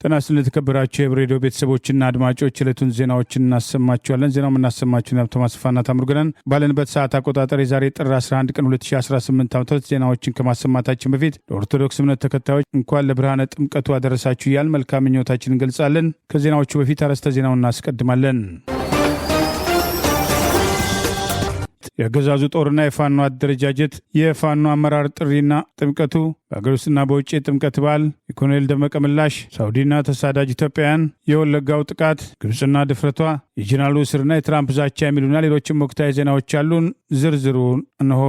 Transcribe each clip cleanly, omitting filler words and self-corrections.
ተናስልን ተከበራችሁ የብሬዲዮ ቤተሰቦችና አድማጮች ዕለቱን ዜናዎችን እናሰማችኋለን። ዜናው የምናሰማችሁን ቶማስ ፋና ታምሩገናን ባለንበት ሰዓት አቆጣጠር የዛሬ ጥር 11 ቀን 2018 ዓ.ም ዜናዎችን ከማሰማታችን በፊት ለኦርቶዶክስ እምነት ተከታዮች እንኳን ለብርሃነ ጥምቀቱ አደረሳችሁ እያልን መልካም ምኞታችንን እንገልጻለን። ከዜናዎቹ በፊት አርዕስተ ዜናውን እናስቀድማለን። የአገዛዙ ጦርና የፋኖ አደረጃጀት፣ የፋኖ አመራር ጥሪና ጥምቀቱ፣ በአገር ውስጥና በውጭ ጥምቀት በዓል፣ የኮሎኔል ደመቀ ምላሽ፣ ሳውዲና ተሳዳጅ ኢትዮጵያውያን፣ የወለጋው ጥቃት፣ ግብፅና ድፍረቷ፣ የጀነራሉ እስርና የትራምፕ ዛቻ የሚሉና ሌሎችም ወቅታዊ ዜናዎች አሉን። ዝርዝሩን እንሆ።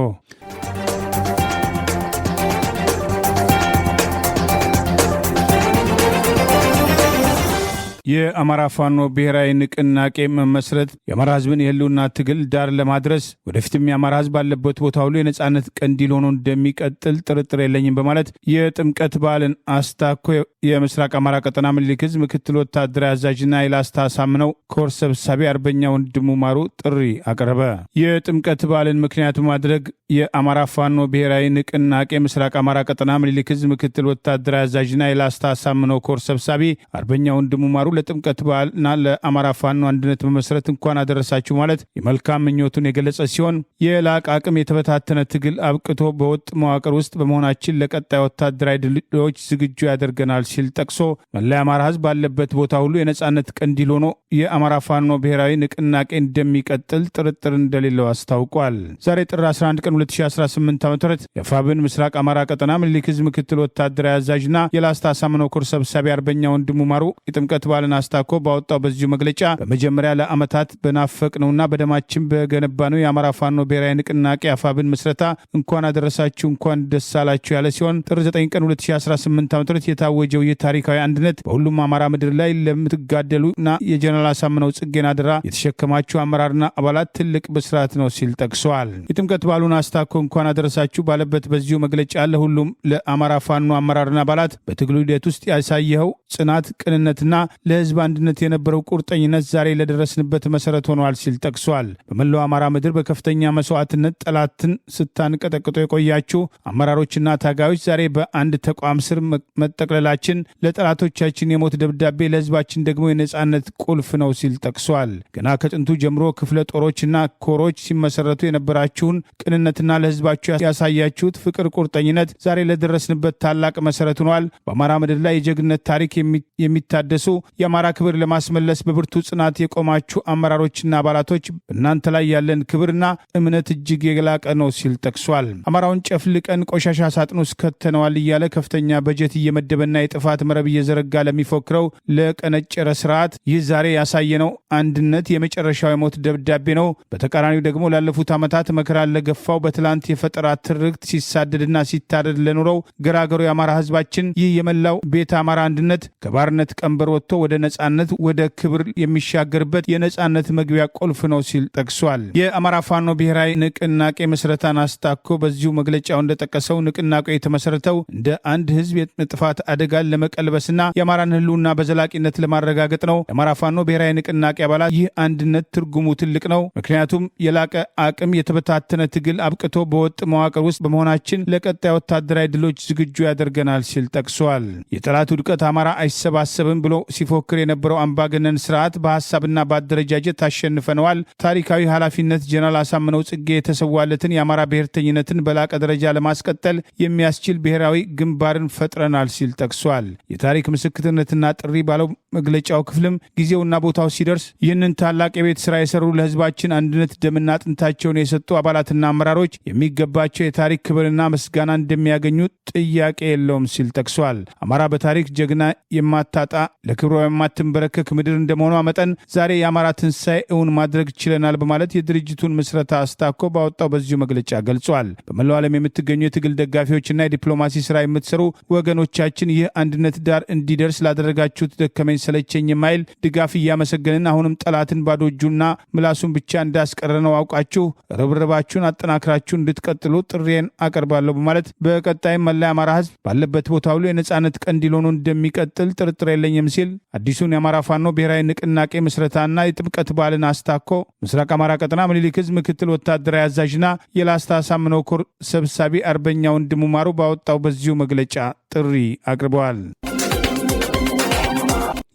የአማራ ፋኖ ብሔራዊ ንቅናቄ መመስረት የአማራ ሕዝብን የህልውና ትግል ዳር ለማድረስ ወደፊትም የአማራ ሕዝብ ባለበት ቦታ ሁሉ የነጻነት ቀንዲል ሆኖ እንደሚቀጥል ጥርጥር የለኝም በማለት የጥምቀት በዓልን አስታኮ የምስራቅ አማራ ቀጠና ምኒልክ ዕዝ ምክትል ወታደራዊ አዛዥና የላስታ አሳምነው ኮር ሰብሳቢ አርበኛ ወንድሙ ማሩ ጥሪ አቀረበ። የጥምቀት በዓልን ምክንያት በማድረግ የአማራ ፋኖ ብሔራዊ ንቅናቄ ምስራቅ አማራ ቀጠና ምኒልክ ዕዝ ምክትል ወታደራዊ አዛዥና የላስታ አሳምነው ኮር ሰብሳቢ አርበኛ ወንድሙ ማሩ ለጥምቀት በዓልና ለአማራ ፋኖ አንድነት መመስረት እንኳን አደረሳችሁ ማለት የመልካም ምኞቱን የገለጸ ሲሆን የላቅ አቅም የተበታተነ ትግል አብቅቶ በወጥ መዋቅር ውስጥ በመሆናችን ለቀጣይ ወታደራዊ ድሎች ዝግጁ ያደርገናል ሲል ጠቅሶ መላ የአማራ ሕዝብ ባለበት ቦታ ሁሉ የነጻነት ቀንዲል ሆኖ የአማራ ፋኖ ብሔራዊ ንቅናቄ እንደሚቀጥል ጥርጥር እንደሌለው አስታውቋል። ዛሬ ጥር 11 ቀን 2018 ዓ.ም የፋብን ምስራቅ አማራ ቀጠና ምኒልክ ዕዝ ምክትል ወታደራዊ አዛዥና የላስታ አሳምነው ኮር ሰብሳቢ አርበኛ ወንድሙ ማሩ የጥምቀት በዓልን አስታኮ ባወጣው በዚሁ መግለጫ በመጀመሪያ ለዓመታት በናፈቅነውና በደማችን በገነባነው የአማራ ፋኖ ብሔራዊ ንቅናቄ አፋብን ምስረታ እንኳን አደረሳችሁ እንኳን ደስ አላችሁ ያለ ሲሆን ጥር 9 ቀን 2018 ዓ.ም የታወጀው ይህ ታሪካዊ አንድነት በሁሉም አማራ ምድር ላይ ለምትጋደሉና የጀነራል አሳምነው ጽጌን አደራ የተሸከማችሁ አመራርና አባላት ትልቅ ብስራት ነው ሲል ጠቅሷል። የጥምቀት በዓሉን አስታኮ እንኳን አደረሳችሁ ባለበት በዚሁ መግለጫ ለሁሉም ለአማራ ፋኖ አመራርና አባላት በትግሉ ሂደት ውስጥ ያሳየኸው ጽናት፣ ቅንነትና ለህዝብ አንድነት የነበረው ቁርጠኝነት ዛሬ ለደረስንበት መሰረት ሆኗል ሲል ጠቅሷል። በመላው አማራ ምድር በከፍተኛ መስዋዕትነት ጠላትን ስታንቀጠቅጦ የቆያችሁ አመራሮችና ታጋዮች ዛሬ በአንድ ተቋም ስር መጠቅለላችን ለጠላቶቻችን የሞት ደብዳቤ፣ ለህዝባችን ደግሞ የነጻነት ቁልፍ ነው ሲል ጠቅሷል። ገና ከጥንቱ ጀምሮ ክፍለ ጦሮችና ኮሮች ሲመሰረቱ የነበራችሁን ቅንነትና ለህዝባችሁ ያሳያችሁት ፍቅር፣ ቁርጠኝነት ዛሬ ለደረስንበት ታላቅ መሰረት ሆኗል። በአማራ ምድር ላይ የጀግነት ታሪክ የሚታደሱ የአማራ ክብር ለማስመለስ በብርቱ ጽናት የቆማችሁ አመራሮችና አባላቶች በእናንተ ላይ ያለን ክብርና እምነት እጅግ የላቀ ነው ሲል ጠቅሷል። አማራውን ጨፍልቀን ቆሻሻ ሳጥን ውስጥ ከተነዋል እያለ ከፍተኛ በጀት እየመደበና የጥፋት መረብ እየዘረጋ ለሚፎክረው ለቀነጨረ ስርዓት ይህ ዛሬ ያሳየነው አንድነት የመጨረሻው የሞት ደብዳቤ ነው። በተቃራኒው ደግሞ ላለፉት ዓመታት መከራ ለገፋው በትላንት የፈጠራ ትርክት ሲሳደድና ሲታደድ ለኖረው ገራገሩ የአማራ ህዝባችን ይህ የመላው ቤተ አማራ አንድነት ከባርነት ቀንበር ወጥቶ ወደ ነጻነት ወደ ክብር የሚሻገርበት የነጻነት መግቢያ ቁልፍ ነው ሲል ጠቅሷል። የአማራ ፋኖ ብሔራዊ ንቅናቄ ምስረታን አስታኮ በዚሁ መግለጫው እንደጠቀሰው ንቅናቄው የተመሰረተው እንደ አንድ ህዝብ የጥፋት አደጋን ለመቀልበስና የአማራን ህልውና በዘላቂነት ለማረጋገጥ ነው። የአማራ ፋኖ ብሔራዊ ንቅናቄ አባላት ይህ አንድነት ትርጉሙ ትልቅ ነው። ምክንያቱም የላቀ አቅም የተበታተነ ትግል አብቅቶ በወጥ መዋቅር ውስጥ በመሆናችን ለቀጣይ ወታደራዊ ድሎች ዝግጁ ያደርገናል ሲል ጠቅሷል። የጠላት ውድቀት አማራ አይሰባሰብም ብሎ ሲፎክር የነበረው አምባገነን ስርዓት በሐሳብና በአደረጃጀት አሸንፈነዋል። ታሪካዊ ኃላፊነት ጀነራል አሳምነው ጽጌ የተሰዋለትን የአማራ ብሔርተኝነትን በላቀ ደረጃ ለማስቀጠል የሚያስችል ብሔራዊ ግንባርን ፈጥረናል ሲል ጠቅሷል። የታሪክ ምስክርነትና ጥሪ ባለው መግለጫው ክፍልም ጊዜውና ቦታው ሲደርስ ይህንን ታላቅ የቤት ስራ የሰሩ ለህዝባችን አንድነት ደምና አጥንታቸውን የሰጡ አባላትና አመራሮች የሚገባቸው የታሪክ ክብርና ምስጋና እንደሚያገኙ ጥያቄ የለውም ሲል ጠቅሷል። አማራ በታሪክ ጀግና የማታጣ ለክብሯ የማትንበረከክ ምድር እንደመሆኗ መጠን ዛሬ የአማራ ትንሣኤ እውን ማድረግ ችለናል በማለት የድርጅቱን ምስረታ አስታኮ ባወጣው በዚሁ መግለጫ ገልጿል። በመላው ዓለም የምትገኙ የትግል ደጋፊዎችና የዲፕሎማሲ ስራ የምትሰሩ ወገኖቻችን ይህ አንድነት ዳር እንዲደርስ ላደረጋችሁት ደከመኝ ሰለቸኝ የማይል ድጋፍ እያመሰገንን አሁንም ጠላትን ባዶ እጁና ምላሱን ብቻ እንዳስቀረነው አውቃችሁ ርብርባችሁን አጠናክራችሁ እንድትቀጥሉ ጥሪዬን አቀርባለሁ በማለት በቀጣይም መላ የአማራ ህዝብ ባለበት ቦታ ሁሉ የነጻነት ቀንዲል ሆኖ እንደሚቀጥል ጥርጥር የለኝም ሲል አዲሱን የአማራ ፋኖ ብሔራዊ ንቅናቄ ምስረታና የጥምቀት በዓልን አስታኮ ምስራቅ አማራ ቀጠና ምኒልክ ዕዝ ምክትል ወታደራዊ አዛዥና የላስታ አሳምነው ኮር ሰብሳቢ አርበኛ ወንድሙ ማሩ ባወጣው በዚሁ መግለጫ ጥሪ አቅርበዋል።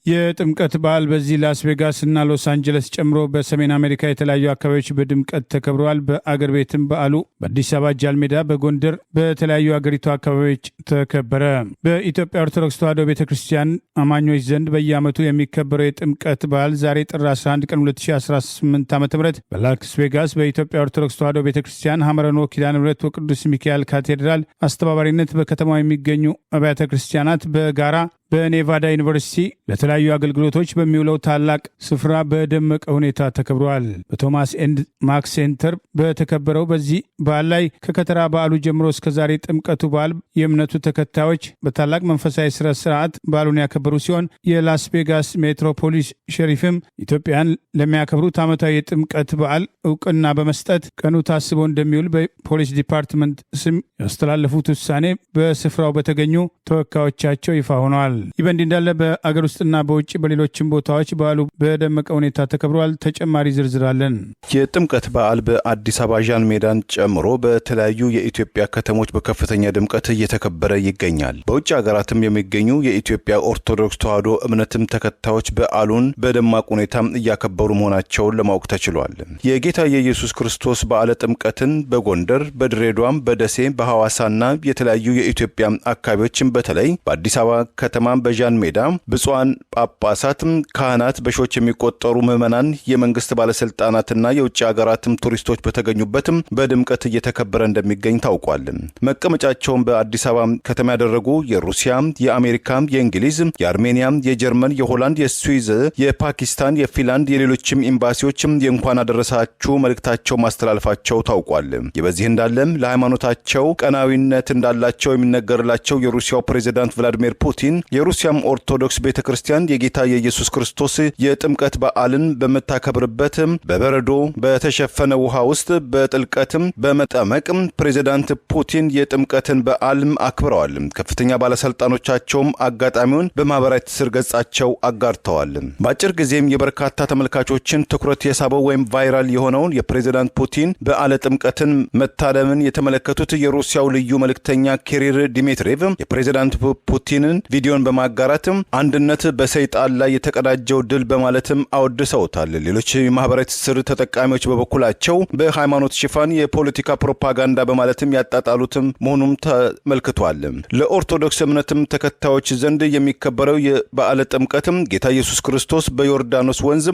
የጥምቀት በዓል በዚህ ላስ ቬጋስ እና ሎስ አንጀለስ ጨምሮ በሰሜን አሜሪካ የተለያዩ አካባቢዎች በድምቀት ተከብረዋል። በአገር ቤትም በዓሉ በአዲስ አበባ ጃልሜዳ፣ በጎንደር በተለያዩ አገሪቱ አካባቢዎች ተከበረ። በኢትዮጵያ ኦርቶዶክስ ተዋሕዶ ቤተ ክርስቲያን አማኞች ዘንድ በየዓመቱ የሚከበረው የጥምቀት በዓል ዛሬ ጥር 11 ቀን 2018 ዓ ም በላስ ቬጋስ በኢትዮጵያ ኦርቶዶክስ ተዋሕዶ ቤተ ክርስቲያን ሐመረኖ ኪዳነ ምሕረት ወቅዱስ ሚካኤል ካቴድራል አስተባባሪነት በከተማው የሚገኙ አብያተ ክርስቲያናት በጋራ በኔቫዳ ዩኒቨርሲቲ ለተለያዩ አገልግሎቶች በሚውለው ታላቅ ስፍራ በደመቀ ሁኔታ ተከብረዋል። በቶማስ ኤንድ ማክስ ሴንተር በተከበረው በዚህ በዓል ላይ ከከተራ በዓሉ ጀምሮ እስከ ዛሬ ጥምቀቱ በዓል የእምነቱ ተከታዮች በታላቅ መንፈሳዊ ስነ ስርዓት በዓሉን ያከበሩ ሲሆን የላስ ቬጋስ ሜትሮፖሊስ ሸሪፍም ኢትዮጵያን ለሚያከብሩት ዓመታዊ የጥምቀት በዓል እውቅና በመስጠት ቀኑ ታስቦ እንደሚውል በፖሊስ ዲፓርትመንት ስም ያስተላለፉት ውሳኔ በስፍራው በተገኙ ተወካዮቻቸው ይፋ ሆነዋል። ይህ በእንዲህ እንዳለ በአገር ውስጥና በውጭ በሌሎችም ቦታዎች በዓሉ በደመቀ ሁኔታ ተከብረዋል። ተጨማሪ ዝርዝር አለን። የጥምቀት በዓል በአዲስ አበባ ዣን ሜዳን ጨምሮ በተለያዩ የኢትዮጵያ ከተሞች በከፍተኛ ድምቀት እየተከበረ ይገኛል። በውጭ ሀገራትም የሚገኙ የኢትዮጵያ ኦርቶዶክስ ተዋሕዶ እምነትም ተከታዮች በዓሉን በደማቅ ሁኔታ እያከበሩ መሆናቸውን ለማወቅ ተችሏል። የጌታ የኢየሱስ ክርስቶስ በዓለ ጥምቀትን በጎንደር፣ በድሬዳዋም፣ በደሴ፣ በሐዋሳና የተለያዩ የኢትዮጵያ አካባቢዎችም በተለይ በአዲስ አበባ ከተማ በዣን ሜዳ ብፁዓን ጳጳሳት፣ ካህናት፣ በሺዎች የሚቆጠሩ ምዕመናን፣ የመንግስት ባለስልጣናትና የውጭ ሀገራትም ቱሪስቶች በተገኙበትም በድምቀት እየተከበረ እንደሚገኝ ታውቋል። መቀመጫቸውን በአዲስ አበባ ከተማ ያደረጉ የሩሲያ፣ የአሜሪካ፣ የእንግሊዝ፣ የአርሜኒያ፣ የጀርመን፣ የሆላንድ፣ የስዊዝ፣ የፓኪስታን፣ የፊንላንድ፣ የሌሎችም ኤምባሲዎችም የእንኳን አደረሳችሁ መልእክታቸው ማስተላለፋቸው ታውቋል። በዚህ እንዳለም ለሃይማኖታቸው ቀናዊነት እንዳላቸው የሚነገርላቸው የሩሲያው ፕሬዝዳንት ቭላዲሚር ፑቲን የሩሲያም ኦርቶዶክስ ቤተክርስቲያን የጌታ የኢየሱስ ክርስቶስ የጥምቀት በዓልን በመታከብርበት በበረዶ በተሸፈነ ውሃ ውስጥ በጥልቀትም በመጠመቅ ፕሬዝዳንት ፑቲን የጥምቀትን በዓል አክብረዋል። ከፍተኛ ባለስልጣኖቻቸውም አጋጣሚውን በማህበራዊ ትስስር ገጻቸው አጋርተዋል። በአጭር ጊዜም የበርካታ ተመልካቾችን ትኩረት የሳበው ወይም ቫይራል የሆነውን የፕሬዝዳንት ፑቲን በዓለ ጥምቀትን መታደምን የተመለከቱት የሩሲያው ልዩ መልእክተኛ ኪሪል ዲሚትሪቭ የፕሬዝዳንት ፑቲንን ቪዲዮን በማጋራትም አንድነት በሰይጣን ላይ የተቀዳጀው ድል በማለትም አወድሰውታል። ሌሎች የማህበራዊ ትስስር ተጠቃሚዎች በበኩላቸው በሃይማኖት ሽፋን የፖለቲካ ፕሮፓጋንዳ በማለትም ያጣጣሉትም መሆኑም ተመልክቷል። ለኦርቶዶክስ እምነትም ተከታዮች ዘንድ የሚከበረው የበዓለ ጥምቀትም ጌታ ኢየሱስ ክርስቶስ በዮርዳኖስ ወንዝ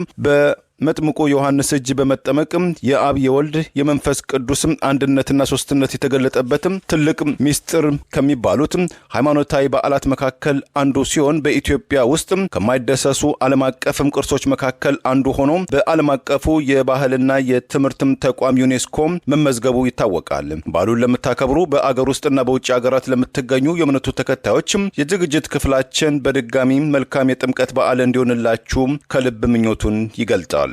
መጥምቁ ዮሐንስ እጅ በመጠመቅም የአብ የወልድ የመንፈስ ቅዱስ አንድነትና ሶስትነት የተገለጠበትም ትልቅ ሚስጥር ከሚባሉት ሃይማኖታዊ በዓላት መካከል አንዱ ሲሆን በኢትዮጵያ ውስጥ ከማይደሰሱ ዓለም አቀፍም ቅርሶች መካከል አንዱ ሆኖ በዓለም አቀፉ የባህልና የትምህርት ተቋም ዩኔስኮ መመዝገቡ ይታወቃል። በዓሉን ለምታከብሩ በአገር ውስጥና በውጭ ሀገራት ለምትገኙ የእምነቱ ተከታዮች የዝግጅት ክፍላችን በድጋሚ መልካም የጥምቀት በዓል እንዲሆንላችሁ ከልብ ምኞቱን ይገልጣል።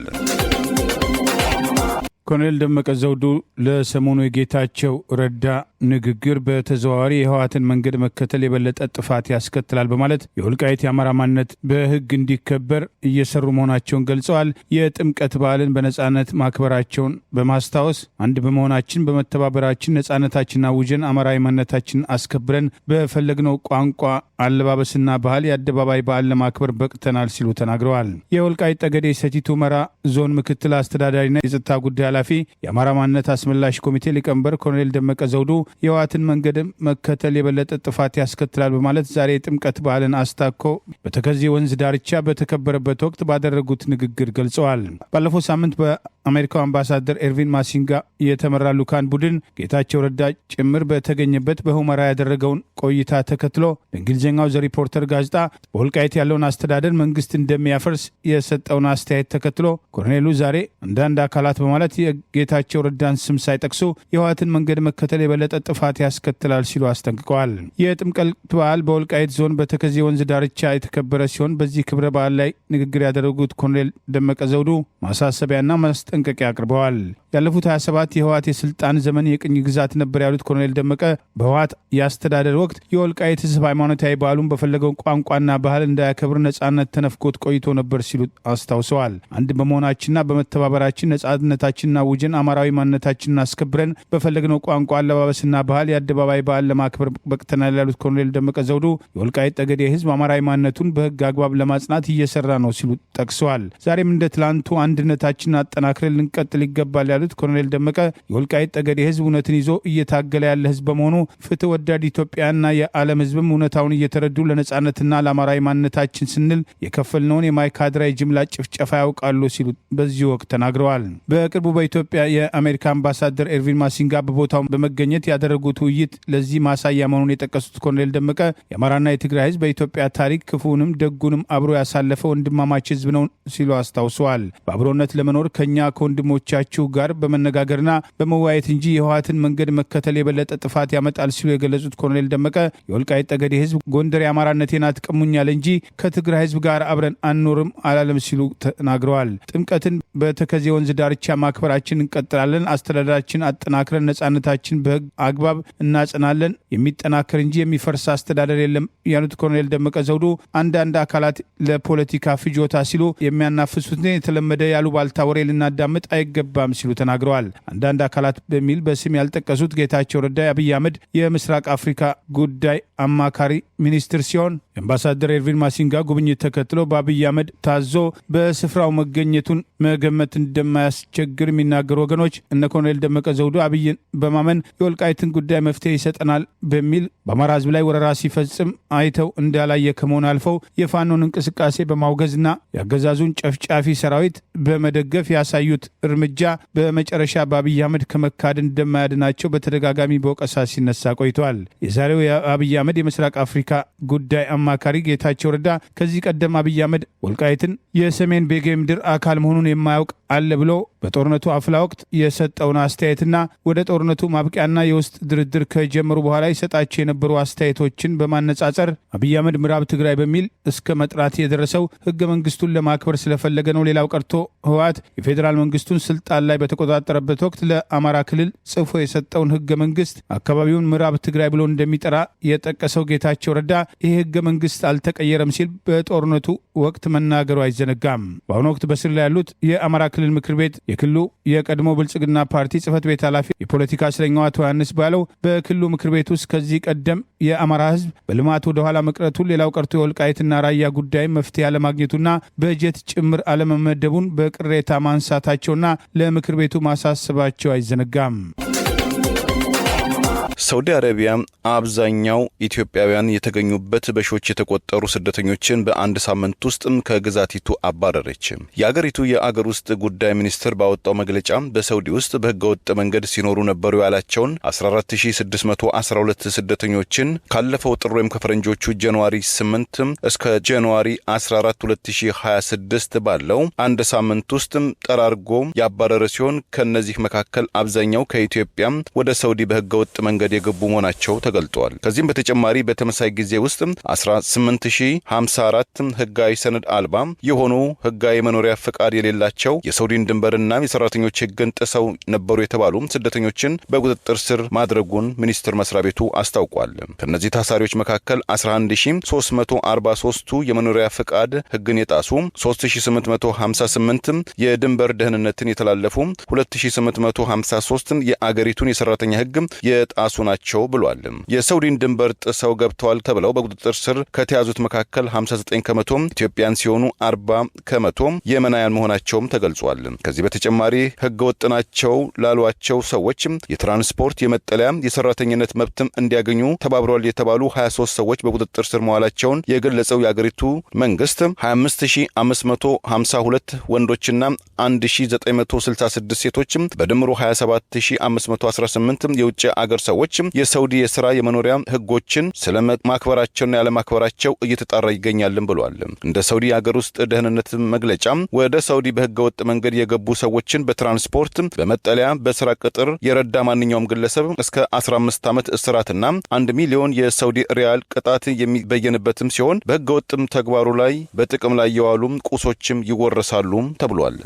ኮሎኔል ደመቀ ዘውዱ ለሰሞኑ የጌታቸው ረዳ ንግግር በተዘዋዋሪ የህወሓትን መንገድ መከተል የበለጠ ጥፋት ያስከትላል በማለት የወልቃይት የአማራ ማንነት በህግ እንዲከበር እየሰሩ መሆናቸውን ገልጸዋል። የጥምቀት በዓልን በነጻነት ማክበራቸውን በማስታወስ አንድ በመሆናችን በመተባበራችን ነጻነታችንን አውጀን አማራዊ ማንነታችንን አስከብረን በፈለግነው ቋንቋ፣ አለባበስና ባህል የአደባባይ በዓል ለማክበር በቅተናል ሲሉ ተናግረዋል። የወልቃይት ጠገዴ ሰቲት ሁመራ ዞን ምክትል አስተዳዳሪና የጸጥታ ጉዳይ ኃላፊ የአማራ ማንነት አስመላሽ ኮሚቴ ሊቀመንበር ኮሎኔል ደመቀ ዘውዱ የህወሓትን መንገድ መከተል የበለጠ ጥፋት ያስከትላል በማለት ዛሬ የጥምቀት በዓልን አስታኮ በተከዜ ወንዝ ዳርቻ በተከበረበት ወቅት ባደረጉት ንግግር ገልጸዋል። ባለፈው ሳምንት በአሜሪካው አምባሳደር ኤርቪን ማሲንጋ የተመራ ልዑካን ቡድን ጌታቸው ረዳ ጭምር በተገኘበት በሁመራ ያደረገውን ቆይታ ተከትሎ በእንግሊዝኛው ዘ ሪፖርተር ጋዜጣ በወልቃይት ያለውን አስተዳደር መንግስት እንደሚያፈርስ የሰጠውን አስተያየት ተከትሎ ኮሎኔሉ ዛሬ አንዳንድ አካላት በማለት የጌታቸው ረዳን ስም ሳይጠቅሱ የህወሓትን መንገድ መከተል የበለጠ ጥፋት ያስከትላል ሲሉ አስጠንቅቀዋል። የጥምቀት በዓል በወልቃይት ዞን በተከዜ ወንዝ ዳርቻ የተከበረ ሲሆን በዚህ ክብረ በዓል ላይ ንግግር ያደረጉት ኮሎኔል ደመቀ ዘውዱ ማሳሰቢያና ማስጠንቀቂያ አቅርበዋል። ያለፉት 27 የህወሓት የስልጣን ዘመን የቅኝ ግዛት ነበር ያሉት ኮሎኔል ደመቀ በህወሓት የአስተዳደር ወቅት የወልቃይት ህዝብ ሃይማኖታዊ በዓሉን በፈለገው ቋንቋና ባህል እንዳያከብር ነጻነት ተነፍጎት ቆይቶ ነበር ሲሉ አስታውሰዋል። አንድ በመሆናችንና በመተባበራችን ነጻነታችንን አውጀን አማራዊ ማንነታችንን አስከብረን በፈለግነው ቋንቋ፣ አለባበስና ስርዓትና ባህል የአደባባይ በዓል ለማክበር በቅተናል ያሉት ኮሎኔል ደመቀ ዘውዱ የወልቃይት ጠገዴ ህዝብ አማራዊ ማንነቱን በህግ አግባብ ለማጽናት እየሰራ ነው ሲሉ ጠቅሰዋል። ዛሬም እንደ ትላንቱ አንድነታችንን አጠናክረን ልንቀጥል ይገባል ያሉት ኮሎኔል ደመቀ የወልቃይት ጠገዴ ህዝብ እውነትን ይዞ እየታገለ ያለ ህዝብ በመሆኑ ፍትህ ወዳድ ኢትዮጵያና የዓለም ህዝብም እውነታውን እየተረዱ ለነጻነትና ለአማራዊ ማንነታችን ስንል የከፈልነውን የማይካድራ የጅምላ ጭፍጨፋ ያውቃሉ ሲሉ በዚህ ወቅት ተናግረዋል። በቅርቡ በኢትዮጵያ የአሜሪካ አምባሳደር ኤርቪን ማሲንጋ በቦታው በመገኘት ያደረጉት ውይይት ለዚህ ማሳያ መሆኑን የጠቀሱት ኮሎኔል ደመቀ የአማራና የትግራይ ህዝብ በኢትዮጵያ ታሪክ ክፉንም ደጉንም አብሮ ያሳለፈ ወንድማማች ህዝብ ነው ሲሉ አስታውሰዋል። በአብሮነት ለመኖር ከኛ ከወንድሞቻችሁ ጋር በመነጋገርና በመወያየት እንጂ የህወሓትን መንገድ መከተል የበለጠ ጥፋት ያመጣል ሲሉ የገለጹት ኮሎኔል ደመቀ የወልቃይት ጠገዴ ህዝብ ጎንደር የአማራነቴን አትቀሙኛል እንጂ ከትግራይ ህዝብ ጋር አብረን አንኖርም አላለም ሲሉ ተናግረዋል። ጥምቀትን በተከዜ ወንዝ ዳርቻ ማክበራችን እንቀጥላለን። አስተዳደራችን አጠናክረን ነጻነታችን በህግ አግባብ እናጸናለን። የሚጠናከር እንጂ የሚፈርስ አስተዳደር የለም ያሉት ኮሎኔል ደመቀ ዘውዱ አንዳንድ አካላት ለፖለቲካ ፍጆታ ሲሉ የሚያናፍሱትን የተለመደ ያሉባልታ ወሬ ልናዳምጥ አይገባም ሲሉ ተናግረዋል። አንዳንድ አካላት በሚል በስም ያልጠቀሱት ጌታቸው ረዳ የአብይ አህመድ የምስራቅ አፍሪካ ጉዳይ አማካሪ ሚኒስትር ሲሆን አምባሳደር ኤርቪን ማሲንጋ ጉብኝት ተከትሎ በአብይ አህመድ ታዞ በስፍራው መገኘቱን መገመት እንደማያስቸግር የሚናገሩ ወገኖች እነ ኮሎኔል ደመቀ ዘውዱ አብይን በማመን የወልቃይትን ጉዳይ መፍትሄ ይሰጠናል በሚል በአማራ ህዝብ ላይ ወረራ ሲፈጽም አይተው እንዳላየ ከመሆን አልፈው የፋኖን እንቅስቃሴ በማውገዝና የአገዛዙን ጨፍጫፊ ሰራዊት በመደገፍ ያሳዩት እርምጃ በመጨረሻ በአብይ አህመድ ከመካድን እንደማያድናቸው በተደጋጋሚ በወቀሳ ሲነሳ ቆይተዋል። የዛሬው የአብይ አህመድ የምስራቅ አፍሪካ ጉዳይ አማካሪ ጌታቸው ረዳ ከዚህ ቀደም አብይ አህመድ ወልቃይትን የሰሜን ቤጌ ምድር አካል መሆኑን የማያውቅ አለ ብሎ በጦርነቱ አፍላ ወቅት የሰጠውን አስተያየትና ወደ ጦርነቱ ማብቂያና የውስጥ ድርድር ከጀመሩ በኋላ ይሰጣቸው የነበሩ አስተያየቶችን በማነጻጸር አብይ አህመድ ምዕራብ ትግራይ በሚል እስከ መጥራት የደረሰው ህገ መንግስቱን ለማክበር ስለፈለገ ነው። ሌላው ቀርቶ ህወሓት የፌዴራል መንግስቱን ስልጣን ላይ በተቆጣጠረበት ወቅት ለአማራ ክልል ጽፎ የሰጠውን ህገ መንግስት አካባቢውን ምዕራብ ትግራይ ብሎ እንደሚጠራ የጠቀሰው ጌታቸው ረዳ ይህ ህገ መንግስት አልተቀየረም ሲል በጦርነቱ ወቅት መናገሩ አይዘነጋም። በአሁኑ ወቅት በስር ላይ ያሉት የአማራ ክልል ምክር ቤት የክልሉ የቀድሞ ብልጽግና ፓርቲ ጽህፈት ቤት ኃላፊ የፖለቲካ እስረኛው አቶ ዮሐንስ ባለው በክልሉ ምክር ቤት ውስጥ ከዚህ ቀደም የአማራ ህዝብ በልማት ወደ ኋላ መቅረቱን ሌላው ቀርቶ የወልቃይትና ራያ ጉዳይ መፍትሄ አለማግኘቱና በጀት ጭምር አለመመደቡን በቅሬታ ማንሳታቸውና ለምክር ቤቱ ማሳሰባቸው አይዘነጋም። ሳውዲ አረቢያ አብዛኛው ኢትዮጵያውያን የተገኙበት በሺዎች የተቆጠሩ ስደተኞችን በአንድ ሳምንት ውስጥ ከግዛቲቱ አባረረች። የአገሪቱ የአገር ውስጥ ጉዳይ ሚኒስትር ባወጣው መግለጫ በሳውዲ ውስጥ በህገወጥ መንገድ ሲኖሩ ነበሩ ያላቸውን 14612 ስደተኞችን ካለፈው ጥር ወይም ከፈረንጆቹ ጃንዋሪ 8 እስከ ጃንዋሪ 14 2026 ባለው አንድ ሳምንት ውስጥ ጠራርጎ ያባረረ ሲሆን ከነዚህ መካከል አብዛኛው ከኢትዮጵያ ወደ ሳውዲ በህገወጥ መንገድ የገቡ መሆናቸው ተገልጧል። ከዚህም በተጨማሪ በተመሳሳይ ጊዜ ውስጥ 18054 ህጋዊ ሰነድ አልባ የሆኑ ህጋዊ መኖሪያ ፈቃድ የሌላቸው የሳውዲን ድንበርና የሰራተኞች ህግን ጥሰው ነበሩ የተባሉ ስደተኞችን በቁጥጥር ስር ማድረጉን ሚኒስቴር መስሪያ ቤቱ አስታውቋል። ከነዚህ ታሳሪዎች መካከል 11343ቱ የመኖሪያ ፈቃድ ህግን የጣሱ፣ 3858 የድንበር ደህንነትን የተላለፉ፣ 2853 የአገሪቱን የሰራተኛ ህግ የጣሱ ናቸው ብሏል። የሳውዲን ድንበር ጥሰው ገብተዋል ተብለው በቁጥጥር ስር ከተያዙት መካከል 59 ከመቶ ኢትዮጵያን ሲሆኑ 40 ከመቶ የመናውያን መሆናቸውም ተገልጿል። ከዚህ በተጨማሪ ህገወጥ ናቸው ላሏቸው ሰዎች የትራንስፖርት፣ የመጠለያ፣ የሰራተኝነት መብትም እንዲያገኙ ተባብረዋል የተባሉ 23 ሰዎች በቁጥጥር ስር መዋላቸውን የገለጸው የአገሪቱ መንግስት 25552 ወንዶችና 1966 ሴቶች በድምሩ 27518 የውጭ አገር ሰዎች የሳውዲ የሥራ የመኖሪያ ህጎችን ስለማክበራቸውና ያለማክበራቸው እየተጣራ ይገኛልን ብሏል። እንደ ሳውዲ የአገር ውስጥ ደህንነት መግለጫ ወደ ሳውዲ በህገወጥ መንገድ የገቡ ሰዎችን በትራንስፖርት፣ በመጠለያ፣ በስራ ቅጥር የረዳ ማንኛውም ግለሰብ እስከ 15 ዓመት እስራትና 1 ሚሊዮን የሳውዲ ሪያል ቅጣት የሚበየንበትም ሲሆን በህገወጥም ተግባሩ ላይ በጥቅም ላይ የዋሉ ቁሶችም ይወረሳሉ ተብሏል።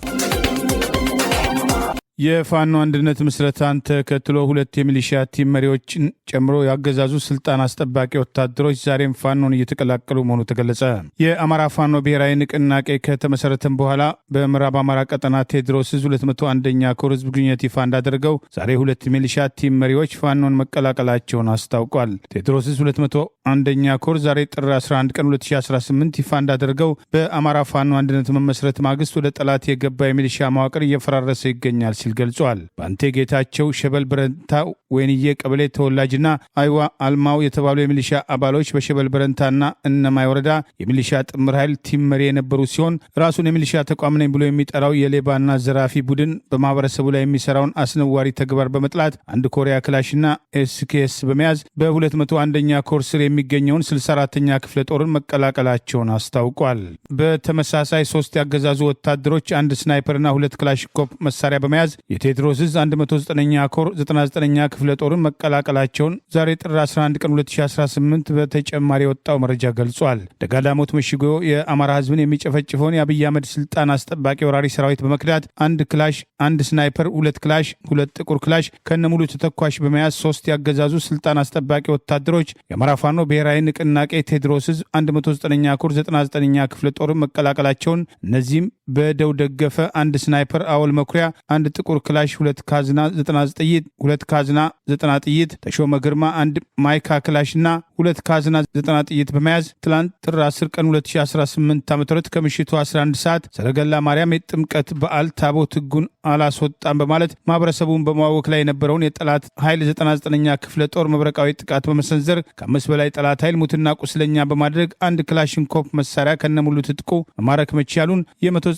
የፋኖ አንድነት ምስረታን ተከትሎ ሁለት የሚሊሻ ቲም መሪዎችን ጨምሮ ያገዛዙ ስልጣን አስጠባቂ ወታደሮች ዛሬም ፋኖን እየተቀላቀሉ መሆኑ ተገለጸ። የአማራ ፋኖ ብሔራዊ ንቅናቄ ከተመሰረተም በኋላ በምዕራብ አማራ ቀጠና ቴዎድሮስ 201ኛ ኮር ህዝብ ግንኙነት ይፋ እንዳደረገው ዛሬ ሁለት ሚሊሻ ቲም መሪዎች ፋኖን መቀላቀላቸውን አስታውቋል። ቴዎድሮስ 201ኛ ኮር ዛሬ ጥር 11 ቀን 2018 ይፋ እንዳደረገው በአማራ ፋኖ አንድነት መመስረት ማግስት ወደ ጠላት የገባ የሚሊሻ መዋቅር እየፈራረሰ ይገኛል ሲል ገልጿል። ባንቴ ጌታቸው ሸበል በረንታ ወይንዬ ቀበሌ ተወላጅና አይዋ አልማው የተባሉ የሚሊሻ አባሎች በሸበል በረንታና እነማይ ወረዳ የሚሊሻ ጥምር ኃይል ቲም መሪ የነበሩ ሲሆን ራሱን የሚሊሻ ተቋም ነኝ ብሎ የሚጠራው የሌባና ዘራፊ ቡድን በማህበረሰቡ ላይ የሚሰራውን አስነዋሪ ተግባር በመጥላት አንድ ኮሪያ ክላሽና ኤስኬኤስ በመያዝ በ201ኛ ኮር ስር የሚገኘውን 64ኛ ክፍለ ጦርን መቀላቀላቸውን አስታውቋል። በተመሳሳይ 3 ያገዛዙ ወታደሮች አንድ ስናይፐርና 2 ክላሽንኮቭ መሳሪያ በመያዝ የቴዎድሮስ 109ኛ ኮር 99ኛ ክፍለ ጦርን መቀላቀላቸውን ዛሬ ጥር 11 ቀን 2018 በተጨማሪ የወጣው መረጃ ገልጿል። ደጋዳሞት መሽጎ የአማራ ህዝብን የሚጨፈጭፈውን የአብይ አህመድ ስልጣን አስጠባቂ ወራሪ ሰራዊት በመክዳት አንድ ክላሽ፣ አንድ ስናይፐር፣ 2 ክላሽ፣ 2 ጥቁር ክላሽ ከነሙሉ ተተኳሽ በመያዝ 3 ያገዛዙ ስልጣን አስጠባቂ ወታደሮች የአማራ ፋኖ ብሔራዊ ንቅናቄ ቴዎድሮስ 109ኛ ኮር 99ኛ ክፍለ ጦርን መቀላቀላቸውን እነዚህም በደው ደገፈ አንድ ስናይፐር አወል መኩሪያ፣ አንድ ጥቁር ክላሽ፣ 2 ካዝና 99 ጥይት፣ 2 ካዝና 90 ጥይት፣ ተሾመ ግርማ አንድ ማይካ ክላሽና 2 ካዝና 90 ጥይት በመያዝ ትላንት ጥር 10 ቀን 2018 ዓ.ም ከምሽቱ 11 ሰዓት ሰረገላ ማርያም የጥምቀት በዓል ታቦት ህጉን አላስወጣም በማለት ማህበረሰቡን በማወክ ላይ የነበረውን የጠላት ኃይል 99ኛ ክፍለ ጦር መብረቃዊ ጥቃት በመሰንዘር ከ5 በላይ ጠላት ኃይል ሙትና ቁስለኛ በማድረግ አንድ ክላሽንኮቭ መሳሪያ ከነሙሉ ትጥቁ መማረክ መቻሉን የ109ኛ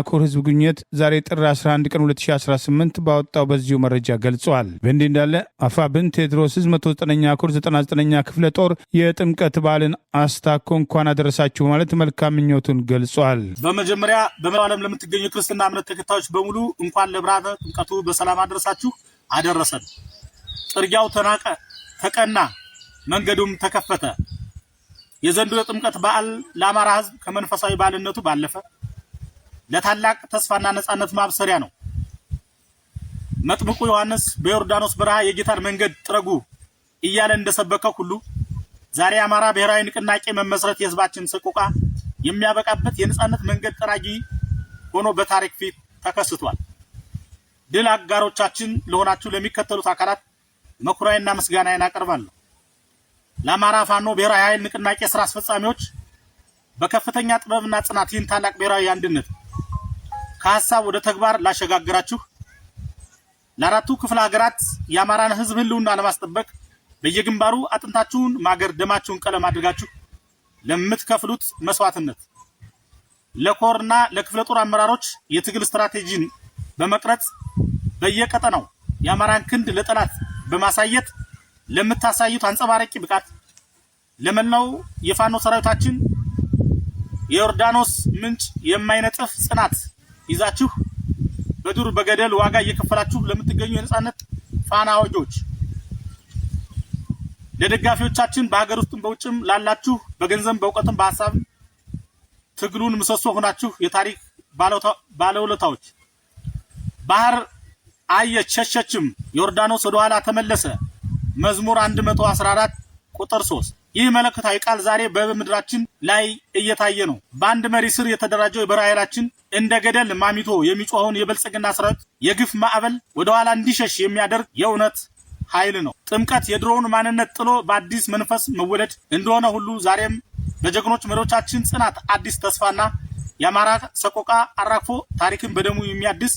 ኮር ህዝብ ግንኙነት ዛሬ ጥር 11 ቀን 2018 ባወጣው በዚሁ መረጃ ገልጿል። በእንዲህ እንዳለ አፋብን ቴዎድሮስ 109ኛ ኮር 99ኛ ክፍለ ጦር የጥምቀት በዓልን አስታኮ እንኳን አደረሳችሁ ማለት መልካም ምኞቱን ገልጿል። በመጀመሪያ በመላው ዓለም ለምትገኙ ክርስትና እምነት ተከታዮች በሙሉ እንኳን ለብርሃነ ጥምቀቱ በሰላም አደረሳችሁ አደረሰን። ጥርጊያው ተናቀ፣ ተቀና፣ መንገዱም ተከፈተ። የዘንድሮ ጥምቀት በዓል ለአማራ ህዝብ ከመንፈሳዊ በዓልነቱ ባለፈ ለታላቅ ተስፋና ነጻነት ማብሰሪያ ነው። መጥምቁ ዮሐንስ በዮርዳኖስ በረሃ የጌታን መንገድ ጥረጉ እያለ እንደሰበከው ሁሉ ዛሬ አማራ ብሔራዊ ንቅናቄ መመስረት የህዝባችን ሰቆቃ የሚያበቃበት የነጻነት መንገድ ጠራጊ ሆኖ በታሪክ ፊት ተከስቷል። ድል አጋሮቻችን ለሆናችሁ ለሚከተሉት አካላት መኩሪያና ምስጋናዬን አቀርባለሁ። ለአማራ ፋኖ ብሔራዊ ኃይል ንቅናቄ ስራ አስፈጻሚዎች በከፍተኛ ጥበብና ጽናት ይህን ታላቅ ብሔራዊ አንድነት ከሐሳብ ወደ ተግባር ላሸጋግራችሁ፣ ለአራቱ ክፍለ ሀገራት የአማራን ህዝብ ህልውና ለማስጠበቅ በየግንባሩ አጥንታችሁን ማገር ደማችሁን ቀለም አድርጋችሁ ለምትከፍሉት መስዋዕትነት፣ ለኮርና ለክፍለ ጦር አመራሮች የትግል ስትራቴጂን በመቅረጽ በየቀጠናው የአማራን ክንድ ለጠላት በማሳየት ለምታሳዩት አንጸባራቂ ብቃት፣ ለመላው የፋኖ ሰራዊታችን የዮርዳኖስ ምንጭ የማይነጥፍ ጽናት ይዛችሁ በዱር በገደል ዋጋ እየከፈላችሁ ለምትገኙ የነጻነት ፋና ወጆች፣ ለደጋፊዎቻችን በሀገር ውስጥም በውጭም ላላችሁ በገንዘብ በእውቀትም በሐሳብ ትግሉን ምሰሶ ሆናችሁ የታሪክ ባለውለታዎች፣ ባህር አየች ሸሸችም ዮርዳኖስ ወደ ኋላ ተመለሰ መዝሙር 114 ቁጥር 3 ይህ መለከታዊ ቃል ዛሬ በምድራችን ላይ እየታየ ነው። በአንድ መሪ ስር የተደራጀው የበረሃ ኃይላችን እንደ ገደል ማሚቶ የሚጮኸውን የብልጽግና ሰራዊት የግፍ ማዕበል ወደ ኋላ እንዲሸሽ የሚያደርግ የእውነት ኃይል ነው። ጥምቀት የድሮውን ማንነት ጥሎ በአዲስ መንፈስ መወለድ እንደሆነ ሁሉ ዛሬም በጀግኖች መሪዎቻችን ጽናት አዲስ ተስፋና የአማራ ሰቆቃ አራግፎ ታሪክን በደሙ የሚያድስ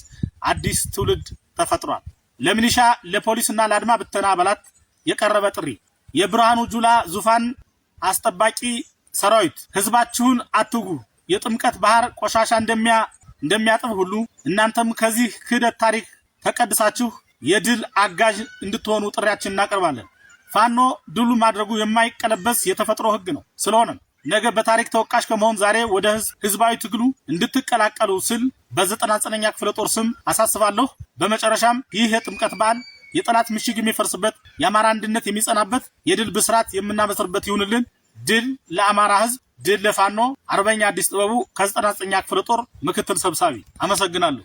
አዲስ ትውልድ ተፈጥሯል። ለሚሊሻ ለፖሊስና ለአድማ ብተና አባላት የቀረበ ጥሪ። የብርሃኑ ጁላ ዙፋን አስጠባቂ ሰራዊት ህዝባችሁን አትጉ። የጥምቀት ባህር ቆሻሻ እንደሚያጥብ ሁሉ እናንተም ከዚህ ክህደት ታሪክ ተቀድሳችሁ የድል አጋዥ እንድትሆኑ ጥሪያችንን እናቀርባለን። ፋኖ ድሉ ማድረጉ የማይቀለበስ የተፈጥሮ ህግ ነው። ስለሆነም ነገ በታሪክ ተወቃሽ ከመሆን ዛሬ ወደ ህዝባዊ ትግሉ እንድትቀላቀሉ ስል በ99ኛ ክፍለ ጦር ስም አሳስባለሁ። በመጨረሻም ይህ የጥምቀት በዓል የጠላት ምሽግ የሚፈርስበት የአማራ አንድነት የሚጸናበት የድል ብስራት የምናበስርበት ይሁንልን። ድል ለአማራ ህዝብ፣ ድል ለፋኖ። አርበኛ አዲስ ጥበቡ ከ99ኛ ክፍለ ጦር ምክትል ሰብሳቢ። አመሰግናለሁ።